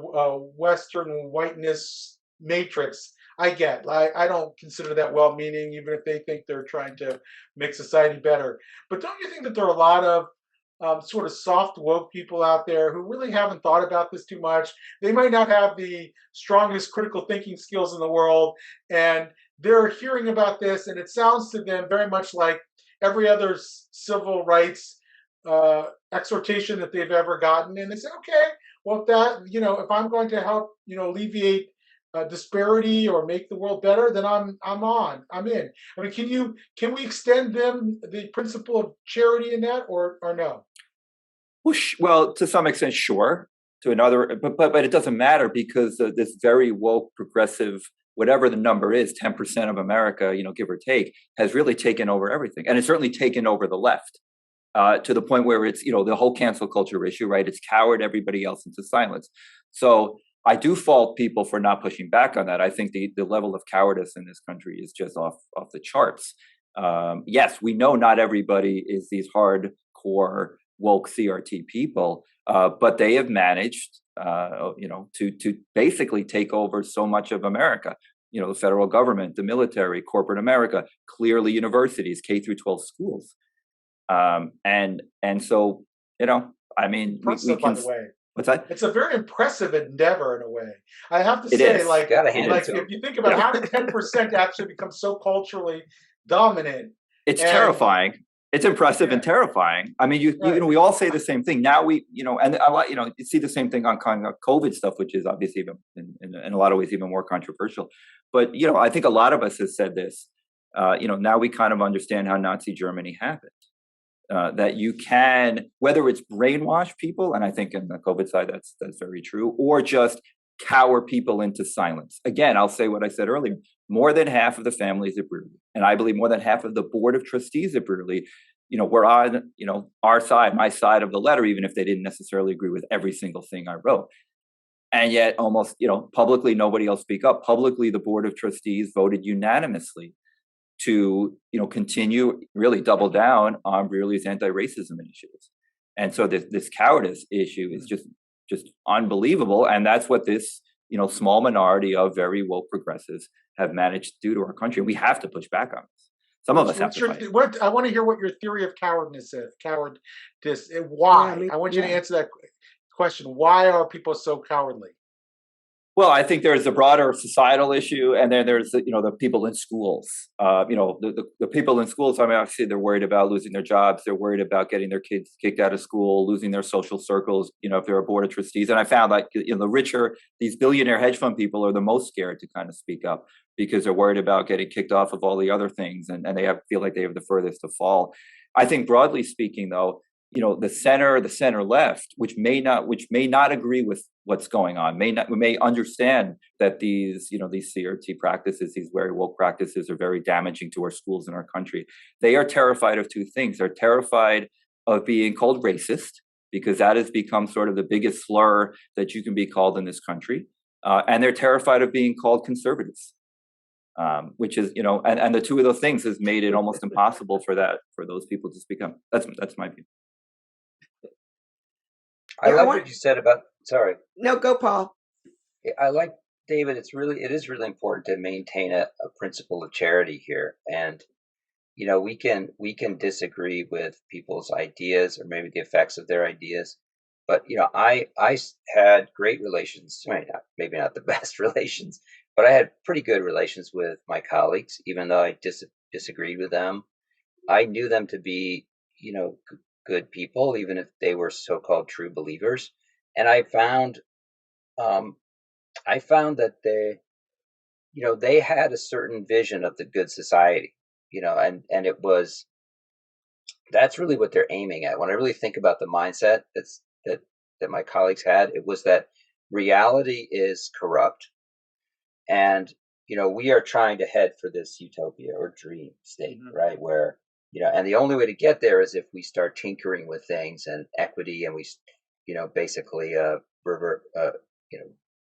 [SPEAKER 4] Western whiteness matrix, I get. I don't consider that well-meaning, even if they think they're trying to make society better. But don't you think that there are a lot of sort of soft woke people out there who really haven't thought about this too much? They might not have the strongest critical thinking skills in the world, and they're hearing about this, and it sounds to them very much like every other civil rights exhortation that they've ever gotten, and they say, okay, well, if I'm going to help, alleviate disparity or make the world better, then I'm in. I mean, can we extend them the principle of charity in that, or no?
[SPEAKER 2] Well, to some extent, sure. To another, but it doesn't matter, because this very woke progressive whatever the number is, 10% of America, give or take, has really taken over everything. And it's certainly taken over the left to the point where it's, the whole cancel culture issue, right? It's cowered everybody else into silence. So I do fault people for not pushing back on that. I think the level of cowardice in this country is just off the charts. Yes, we know not everybody is these hardcore woke CRT people, but they have managed, to basically take over so much of America. The federal government, the military, corporate America, clearly universities, K through 12 schools, and so I mean, we can.
[SPEAKER 4] By the way.
[SPEAKER 2] What's that?
[SPEAKER 4] It's a very impressive endeavor in a way. I have to
[SPEAKER 2] It
[SPEAKER 4] say,
[SPEAKER 2] is.
[SPEAKER 4] like
[SPEAKER 3] if
[SPEAKER 4] you think about how did 10% actually become so culturally dominant?
[SPEAKER 2] It's terrifying. It's impressive and terrifying. I mean, we all say the same thing now. And a lot, you see the same thing on kind of COVID stuff, which is obviously even in a lot of ways even more controversial. But I think a lot of us have said this. Now we kind of understand how Nazi Germany happened. That you can, whether it's brainwash people, and I think in the COVID side that's very true, or just cower people into silence. Again, I'll say what I said earlier. More than half of the families at Brearley, and I believe more than half of the board of trustees at Brearley, were on, our side, my side of the letter, even if they didn't necessarily agree with every single thing I wrote. And yet almost, publicly, nobody else speak up. Publicly, the board of trustees voted unanimously to, continue, really double down on Brearley's anti-racism initiatives. And so this cowardice issue is just unbelievable. And that's what this, small minority of very woke progressives have managed to do to our country. We have to push back on this. Some of us have to fight.
[SPEAKER 4] I want to hear what your theory of cowardice is. Why? I want you to answer that question. Why are people so cowardly?
[SPEAKER 2] Well, I think there's a broader societal issue, and then there's the people in schools. The people in schools. I mean, obviously they're worried about losing their jobs. They're worried about getting their kids kicked out of school, losing their social circles. If they're a board of trustees, and I found like the richer, these billionaire hedge fund people are the most scared to kind of speak up because they're worried about getting kicked off of all the other things, and they feel like they have the furthest to fall. I think broadly speaking, though, the center left, which may not agree with what's going on, may understand that these CRT practices, these very woke practices, are very damaging to our schools and our country. They are terrified of two things. They're terrified of being called racist, because that has become sort of the biggest slur that you can be called in this country, and they're terrified of being called conservatives. Which is, and the two of those things has made it almost impossible for those people to speak up. That's my view.
[SPEAKER 3] I like what you said about. Sorry.
[SPEAKER 1] No, go, Paul.
[SPEAKER 3] I like, David. It is really important to maintain a principle of charity here, and we can disagree with people's ideas or maybe the effects of their ideas, but I had great relations. Maybe not the best relations, but I had pretty good relations with my colleagues, even though I disagreed with them. I knew them to be good people, even if they were so-called true believers. And I found that they had a certain vision of the good society, and that's really what they're aiming at. When I really think about the mindset that my colleagues had, it was that reality is corrupt, and we are trying to head for this utopia or dream state, right? Where and the only way to get there is if we start tinkering with things and equity, and we, basically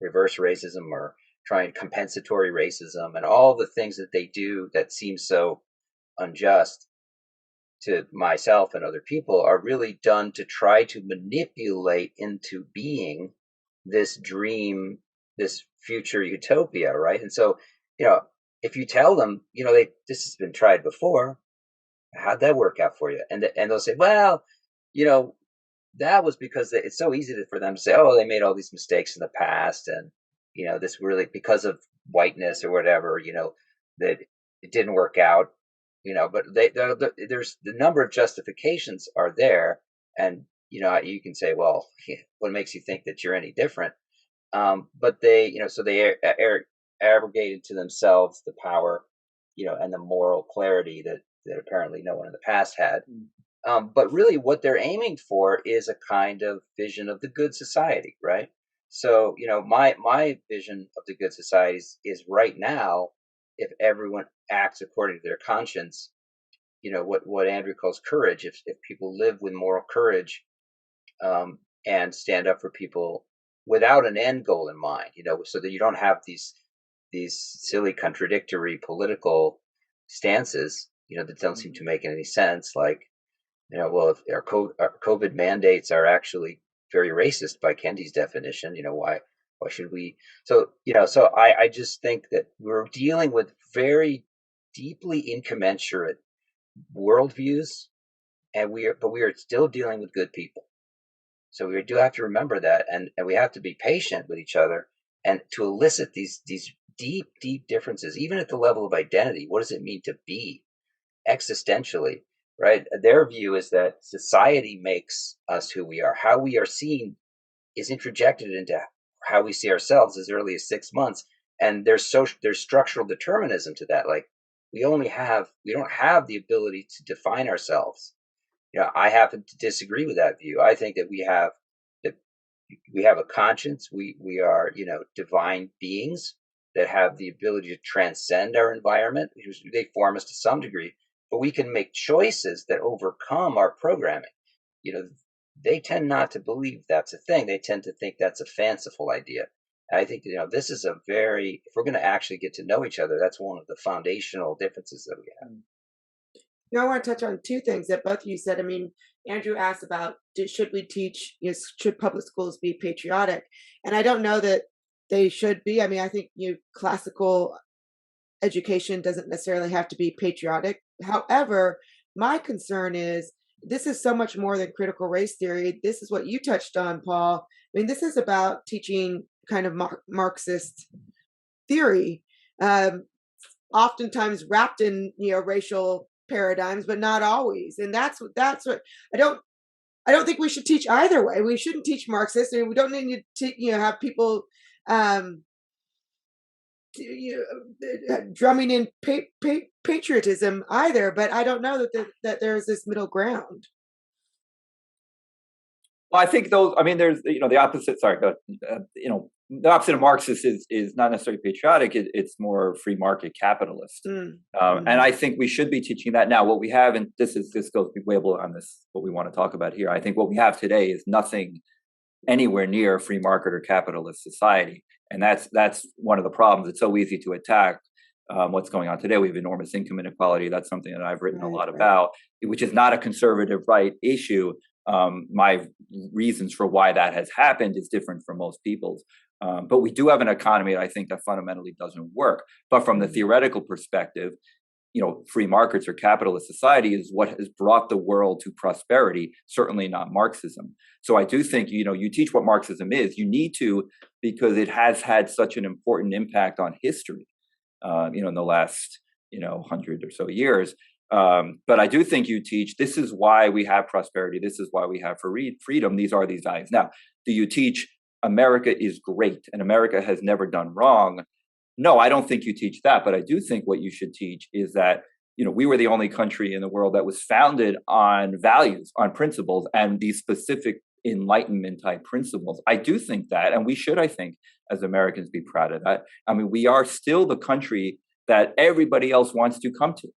[SPEAKER 3] reverse racism or trying compensatory racism, and all the things that they do that seem so unjust to myself and other people are really done to try to manipulate into being this dream, this future utopia, right? And so, if you tell them, this has been tried before, how'd that work out for you? And they'll say, well, that was because it's so easy for them to say, oh, they made all these mistakes in the past, and this really because of whiteness or whatever, that it didn't work out, but there's the number of justifications are there, and you can say, well, what makes you think that you're any different? But they, so they arrogated to themselves the power, and the moral clarity that apparently no one in the past had. But really what they're aiming for is a kind of vision of the good society, right? So, my vision of the good societies is right now, if everyone acts according to their conscience, what Andrew calls courage, if people live with moral courage, and stand up for people without an end goal in mind, so that you don't have these silly contradictory political stances, that don't seem to make any sense. Like, well, if our COVID mandates are actually very racist by Kendi's definition, why should we? So I just think that we're dealing with very deeply incommensurate worldviews, and we are still dealing with good people. So we do have to remember that, and we have to be patient with each other, and to elicit these deep differences, even at the level of identity. What does it mean to be existentially, right? Their view is that society makes us who we are. How we are seen is introjected into how we see ourselves as early as 6 months, and there's structural determinism to that. Like, we don't have the ability to define ourselves. I happen to disagree with that view. I think that we have a conscience. We are, divine beings that have the ability to transcend our environment. They form us to some degree, but we can make choices that overcome our programming. They tend not to believe that's a thing. They tend to think that's a fanciful idea. And I think, this is if we're going to actually get to know each other, that's one of the foundational differences that we have.
[SPEAKER 1] I want to touch on two things that both of you said. I mean, Andrew asked about should we teach, should public schools be patriotic? And I don't know that they should be. I mean, I think classical education doesn't necessarily have to be patriotic. However, my concern is this is so much more than critical race theory. This is what you touched on, Paul. I mean, this is about teaching kind of Marxist theory, oftentimes wrapped in racial paradigms, but not always. And that's what I don't think we should teach either way. We shouldn't teach Marxist, and we don't need to have people drumming in patriotism either. But I don't know that there's this middle ground.
[SPEAKER 2] Well, I think those. I mean, there's the opposite. Sorry, the opposite of Marxist is not necessarily patriotic. It's more free market capitalist. And I think we should be teaching that now. What we have, and this goes way beyond this. What we want to talk about here. I think what we have today is nothing anywhere near a free market or capitalist society, and that's one of the problems. It's so easy to attack what's going on today. We have enormous income inequality. That's something that I've written a lot about, which is not a conservative right issue. My reasons for why that has happened is different from most people's. But we do have an economy that I think that fundamentally doesn't work. But from the theoretical perspective, free markets or capitalist society is what has brought the world to prosperity, certainly not Marxism. So I do think, you teach what Marxism is. You need to, because it has had such an important impact on history, in the last, 100 or so years. But I do think you teach, this is why we have prosperity. This is why we have freedom. These are these values. Now, do you teach America is great and America has never done wrong? No, I don't think you teach that. But I do think what you should teach is that, we were the only country in the world that was founded on values, on principles, and these specific Enlightenment type principles. I do think that, and we should, I think, as Americans, be proud of that. I mean, we are still the country that everybody else wants to come to.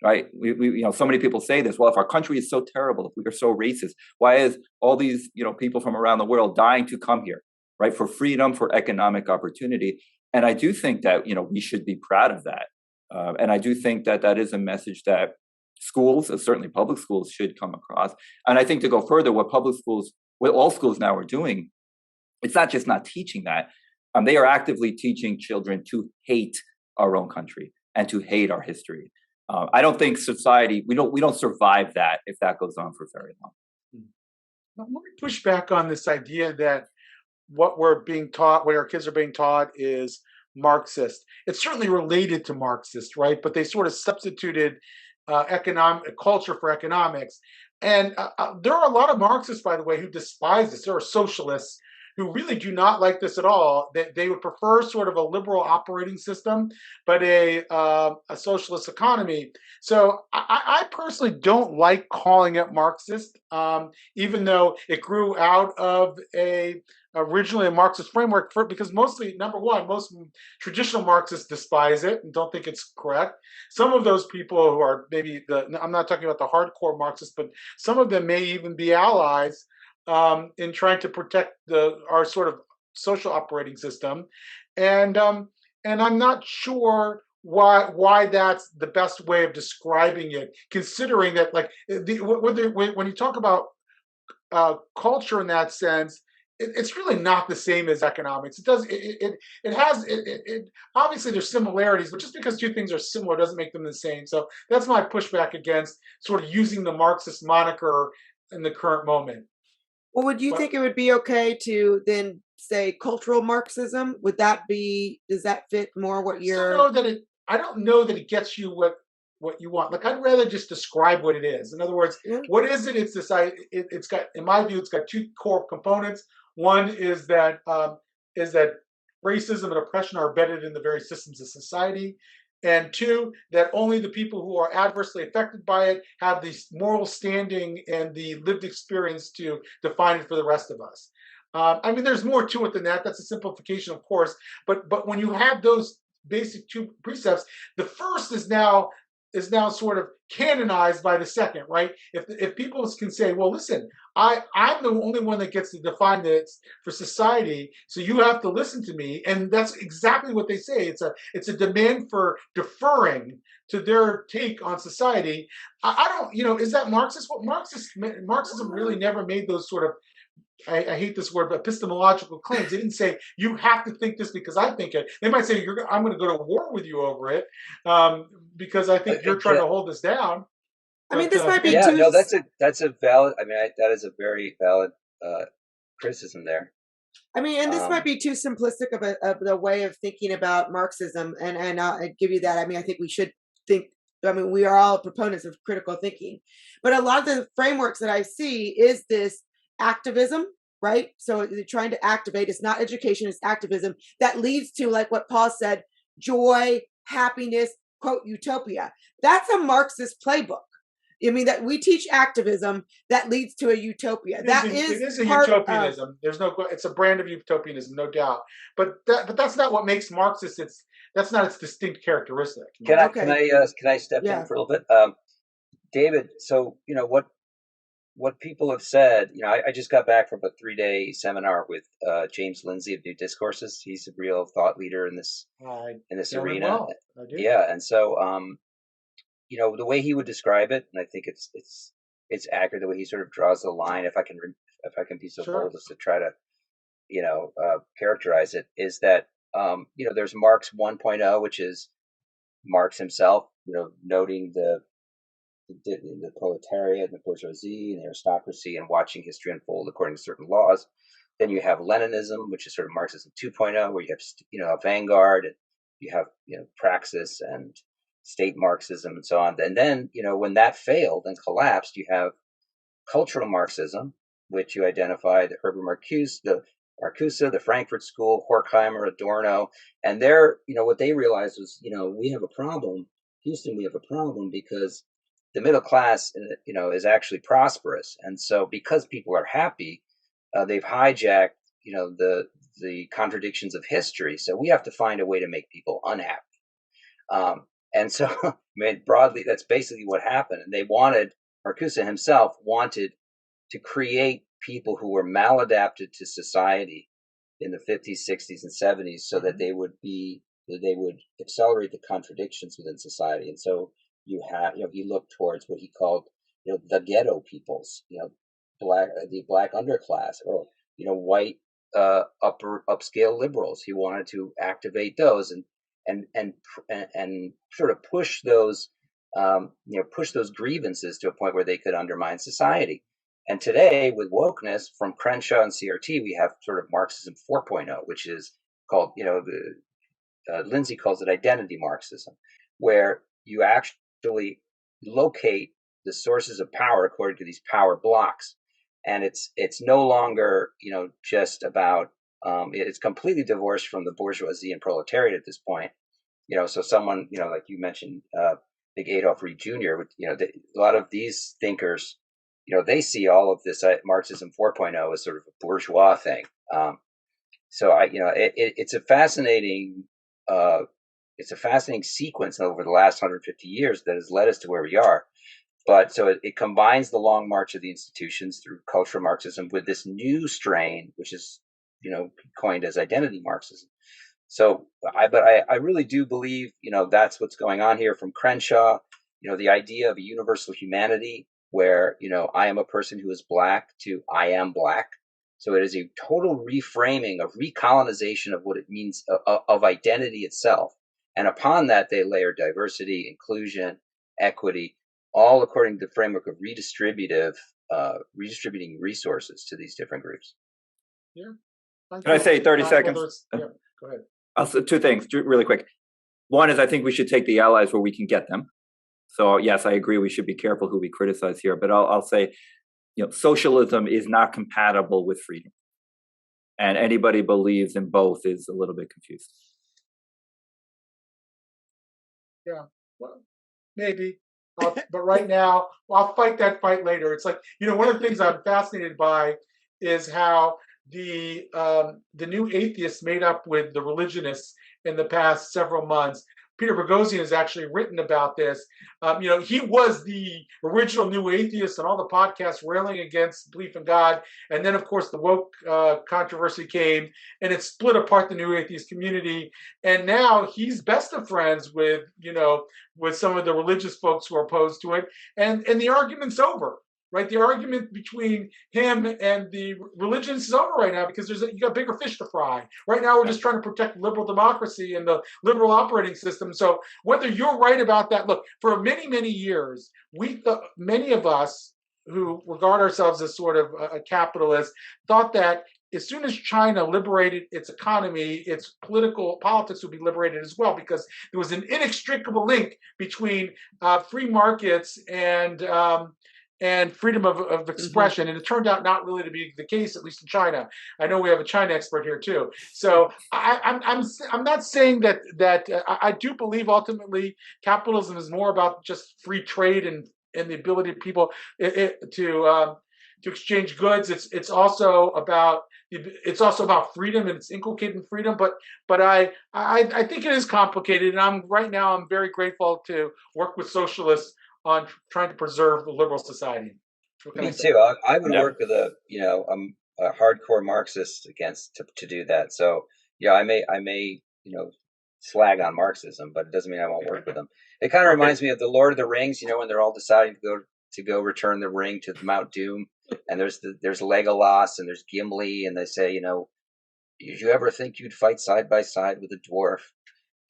[SPEAKER 2] Right? We so many people say this. Well, if our country is so terrible, if we are so racist, why is all these, people from around the world dying to come here, right? For freedom, for economic opportunity. And I do think that, we should be proud of that. And I do think that that is a message that schools, certainly public schools, should come across. And I think to go further, what all schools now are doing, it's not just not teaching that. They are actively teaching children to hate our own country and to hate our history. I don't think society, we don't survive that if that goes on for very long.
[SPEAKER 4] Let me push back on this idea that what our kids are being taught is Marxist. It's certainly related to Marxist, right? But they sort of substituted economic culture for economics. And there are a lot of Marxists, by the way, who despise this. There are socialists who really do not like this at all. They would prefer sort of a liberal operating system, but a socialist economy. So I personally don't like calling it Marxist, even though it grew out of originally a Marxist framework because mostly, number one, most traditional Marxists despise it and don't think it's correct. Some of those people who are maybe I'm not talking about the hardcore Marxists, but some of them may even be allies in trying to protect our sort of social operating system, and I'm not sure why that's the best way of describing it, considering that like when you talk about culture in that sense, it's really not the same as economics. It obviously there's similarities, but just because two things are similar doesn't make them the same. So that's my pushback against sort of using the Marxist moniker in the current moment.
[SPEAKER 1] Well, would you think it would be okay to then say cultural Marxism? Does that fit more what you're...
[SPEAKER 4] I don't know that it gets you what you want. Like, I'd rather just describe what it is. In other words, what is it? It's this. It's got, in my view, it's got two core components. One is that racism and oppression are embedded in the very systems of society, and two, that only the people who are adversely affected by it have the moral standing and the lived experience to define it for the rest of us. I mean, there's more to it than that. That's a simplification, of course. But when you have those basic two precepts, the first is now sort of canonized by the second, right? If people can say, well, listen, I'm the only one that gets to define this for society, so you have to listen to me, and that's exactly what they say. It's a demand for deferring to their take on society. I don't, is that Marxist? Well, Marxism really never made those sort of, I hate this word, but epistemological claims. They didn't say you have to think this because I think it. They might say I'm going to go to war with you over it because I think you're trying to hold us down.
[SPEAKER 1] I mean, this might be
[SPEAKER 3] too. No, that's a valid. I mean, that is a very valid criticism there.
[SPEAKER 1] I mean, and this might be too simplistic of the way of thinking about Marxism, and I'll give you that. I mean, I think we should think. I mean, we are all proponents of critical thinking, but a lot of the frameworks that I see is this activism, right? So they're trying to activate. It's not education, it's activism that leads to, like what Paul said, joy, happiness, quote, utopia. That's a Marxist playbook. I mean, that we teach activism that leads to a utopia. It is a
[SPEAKER 4] utopianism. It's a brand of utopianism, no doubt. But that's not what makes Marxist. That's not its distinct characteristic.
[SPEAKER 3] Can I step in for a little bit, David? So what people have said, I just got back from a 3-day seminar with James Lindsay of New Discourses. He's a real thought leader in this arena.
[SPEAKER 4] Well, I do.
[SPEAKER 3] Yeah, and so the way he would describe it, and I think it's accurate, the way he sort of draws the line. If I can be so bold as to try to characterize it, is that there's Marx 1.0, which is Marx himself, noting the proletariat and the bourgeoisie and the aristocracy and watching history unfold according to certain laws. Then you have Leninism, which is sort of Marxism 2.0, where you have a vanguard, and you have Praxis and state Marxism and so on. And then when that failed and collapsed, you have cultural Marxism, which you identified Herbert Marcuse, the Frankfurt School, Horkheimer, Adorno, and what they realized was we have a problem, Houston. We have a problem because the middle class, is actually prosperous, and so because people are happy, they've hijacked, the contradictions of history. So we have to find a way to make people unhappy. And so, I mean, broadly, that's basically what happened. And Marcuse himself wanted to create people who were maladapted to society in the 50s, 60s, and 70s, so that they would accelerate the contradictions within society. And so you look towards what he called, the ghetto peoples, the black underclass, or white upscale liberals. He wanted to activate those and sort of push those grievances to a point where they could undermine society. And today, with wokeness from Crenshaw and CRT, we have sort of Marxism 4.0, which is called, Lindsay calls it identity Marxism, where you actually locate the sources of power according to these power blocks. and it's no longer just about it's completely divorced from the bourgeoisie and proletariat at this point. So someone like you mentioned, big Adolf Reed Jr. A lot of these thinkers, they see all of this Marxism 4.0 as sort of a bourgeois thing. So it's a fascinating sequence over the last 150 years that has led us to where we are. But so it combines the long march of the institutions through cultural Marxism with this new strain, which is coined as identity Marxism. So I really do believe that's what's going on here. From Crenshaw, the idea of a universal humanity where I am a person who is black to I am black. So it is a total reframing of recolonization of what it means of identity itself. And upon that, they layer diversity, inclusion, equity, all according to the framework of redistributing resources to these different groups.
[SPEAKER 4] Yeah.
[SPEAKER 2] Can I say 30 seconds?
[SPEAKER 4] Yeah, go ahead.
[SPEAKER 2] Also, two things really quick. One is I think we should take the allies where we can get them. So yes, I agree we should be careful who we criticize here, but I'll say, socialism is not compatible with freedom. And anybody believes in both is a little bit confused.
[SPEAKER 4] Yeah, well, maybe. But right now, I'll fight that fight later. It's like, one of the things I'm fascinated by is how the new atheists made up with the religionists in the past several months. Peter Boghossian has actually written about this. He was the original new atheist on all the podcasts railing against belief in God. And then, of course, the woke controversy came and it split apart the new atheist community. And now he's best of friends with some of the religious folks who are opposed to it. And the argument's over. Right, the argument between him and the religions is over right now because you got bigger fish to fry. Right now, we're just trying to protect liberal democracy and the liberal operating system. So whether you're right about that, look, for many, many years, many of us who regard ourselves as sort of a capitalist thought that as soon as China liberated its economy, its politics would be liberated as well, because there was an inextricable link between free markets and freedom of expression. And it turned out not really to be the case, at least in China. I know we have a China expert here too. So I'm not saying that I do believe ultimately capitalism is more about just free trade and the ability of people to exchange goods. It's also about freedom, and it's inculcating freedom. But I think it is complicated, and I'm very grateful to work with socialists on trying to preserve the liberal society.
[SPEAKER 3] Me too. I would work with I'm a hardcore Marxist to do that. So I may slag on Marxism, but it doesn't mean I won't work with them. It kind of reminds me of the Lord of the Rings, when they're all deciding to go return the ring to Mount Doom, and there's Legolas and there's Gimli, and they say, did you ever think you'd fight side by side with a dwarf?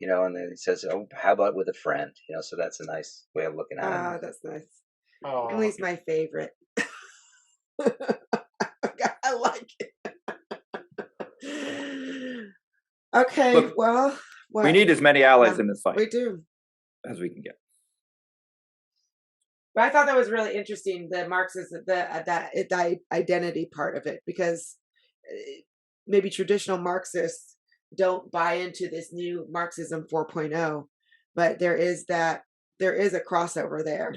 [SPEAKER 3] And then he says, "Oh, how about with a friend?" So that's a nice way of looking at it.
[SPEAKER 1] Ah, that's nice. Emily's my favorite. I like it. Okay,
[SPEAKER 2] look,
[SPEAKER 1] well, what?
[SPEAKER 2] We need as many allies in this fight.
[SPEAKER 1] We do.
[SPEAKER 2] As we can get.
[SPEAKER 1] But I thought that was really interesting, the Marxism, the identity part of it, because maybe traditional Marxists don't buy into this new Marxism 4.0, but there is a crossover there.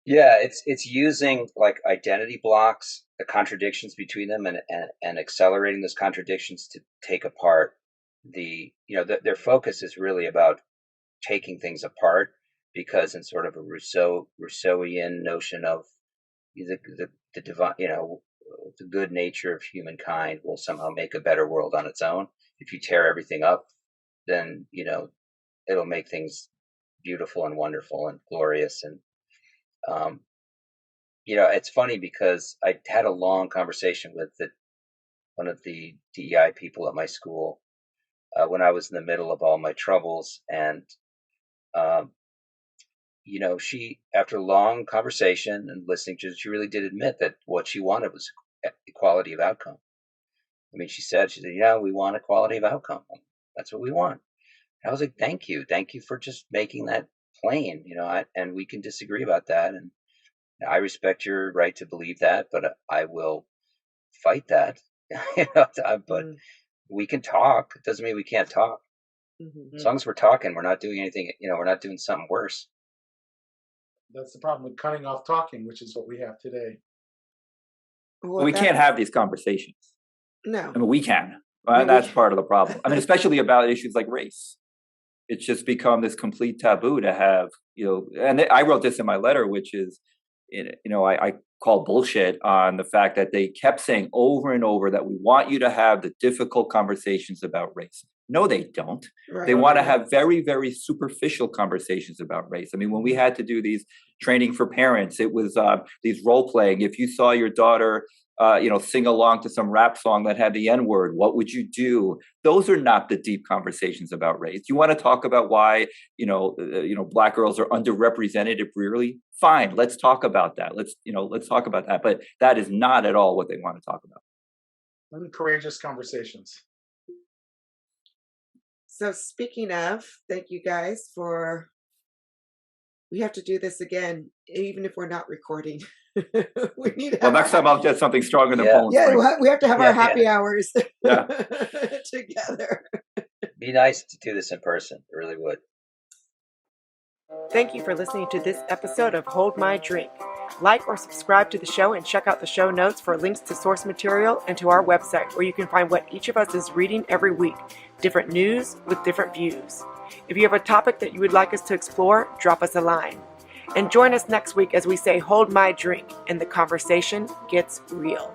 [SPEAKER 3] Yeah, it's using like identity blocks, the contradictions between them, and accelerating those contradictions to take apart their focus is really about taking things apart, because in sort of a Rousseauian notion of the divine, the good nature of humankind will somehow make a better world on its own. If you tear everything up, then it'll make things beautiful and wonderful and glorious. And it's funny because I had a long conversation with one of the DEI people at my school when I was in the middle of all my troubles, and she, after a long conversation and listening to it, she really did admit that what she wanted was equality of outcome. I mean, she said, yeah, we want equality of outcome. That's what we want. And I was like, thank you for just making that plain, and we can disagree about that, and I respect your right to believe that, but I will fight that. But we can talk. It doesn't mean we can't talk.
[SPEAKER 1] Mm-hmm.
[SPEAKER 3] As long as we're talking, we're not doing anything, we're not doing something worse.
[SPEAKER 4] That's the problem with cutting off talking, which is what we have today.
[SPEAKER 1] Well,
[SPEAKER 2] we can't have these conversations.
[SPEAKER 1] No.
[SPEAKER 2] I mean, we can. That's part of the problem. I mean, especially about issues like race. It's just become this complete taboo to have, and I wrote this in my letter, which is, I call bullshit on the fact that they kept saying over and over that we want you to have the difficult conversations about race. No, they don't.
[SPEAKER 1] Right.
[SPEAKER 2] They want to have very, very superficial conversations about race. I mean, when we had to do these training for parents, it was these role playing. If you saw your daughter, sing along to some rap song that had the N-word, what would you do? Those are not the deep conversations about race. You want to talk about why, Black girls are underrepresented really? Fine, let's talk about that. Let's talk about that. But that is not at all what they want to talk about.
[SPEAKER 4] Courageous conversations.
[SPEAKER 1] So speaking of, thank you guys we have to do this again, even if we're not recording. We need.
[SPEAKER 2] Next time I'll get something stronger than Poland Spring.
[SPEAKER 1] Yeah, we have to have our happy hours
[SPEAKER 2] Yeah.
[SPEAKER 1] together.
[SPEAKER 3] Be nice to do this in person. It really would.
[SPEAKER 1] Thank you for listening to this episode of Hold My Drink. Like or subscribe to the show and check out the show notes for links to source material and to our website, where you can find what each of us is reading every week, different news with different views. If you have a topic that you would like us to explore, drop us a line. And join us next week as we say, hold my drink, and the conversation gets real.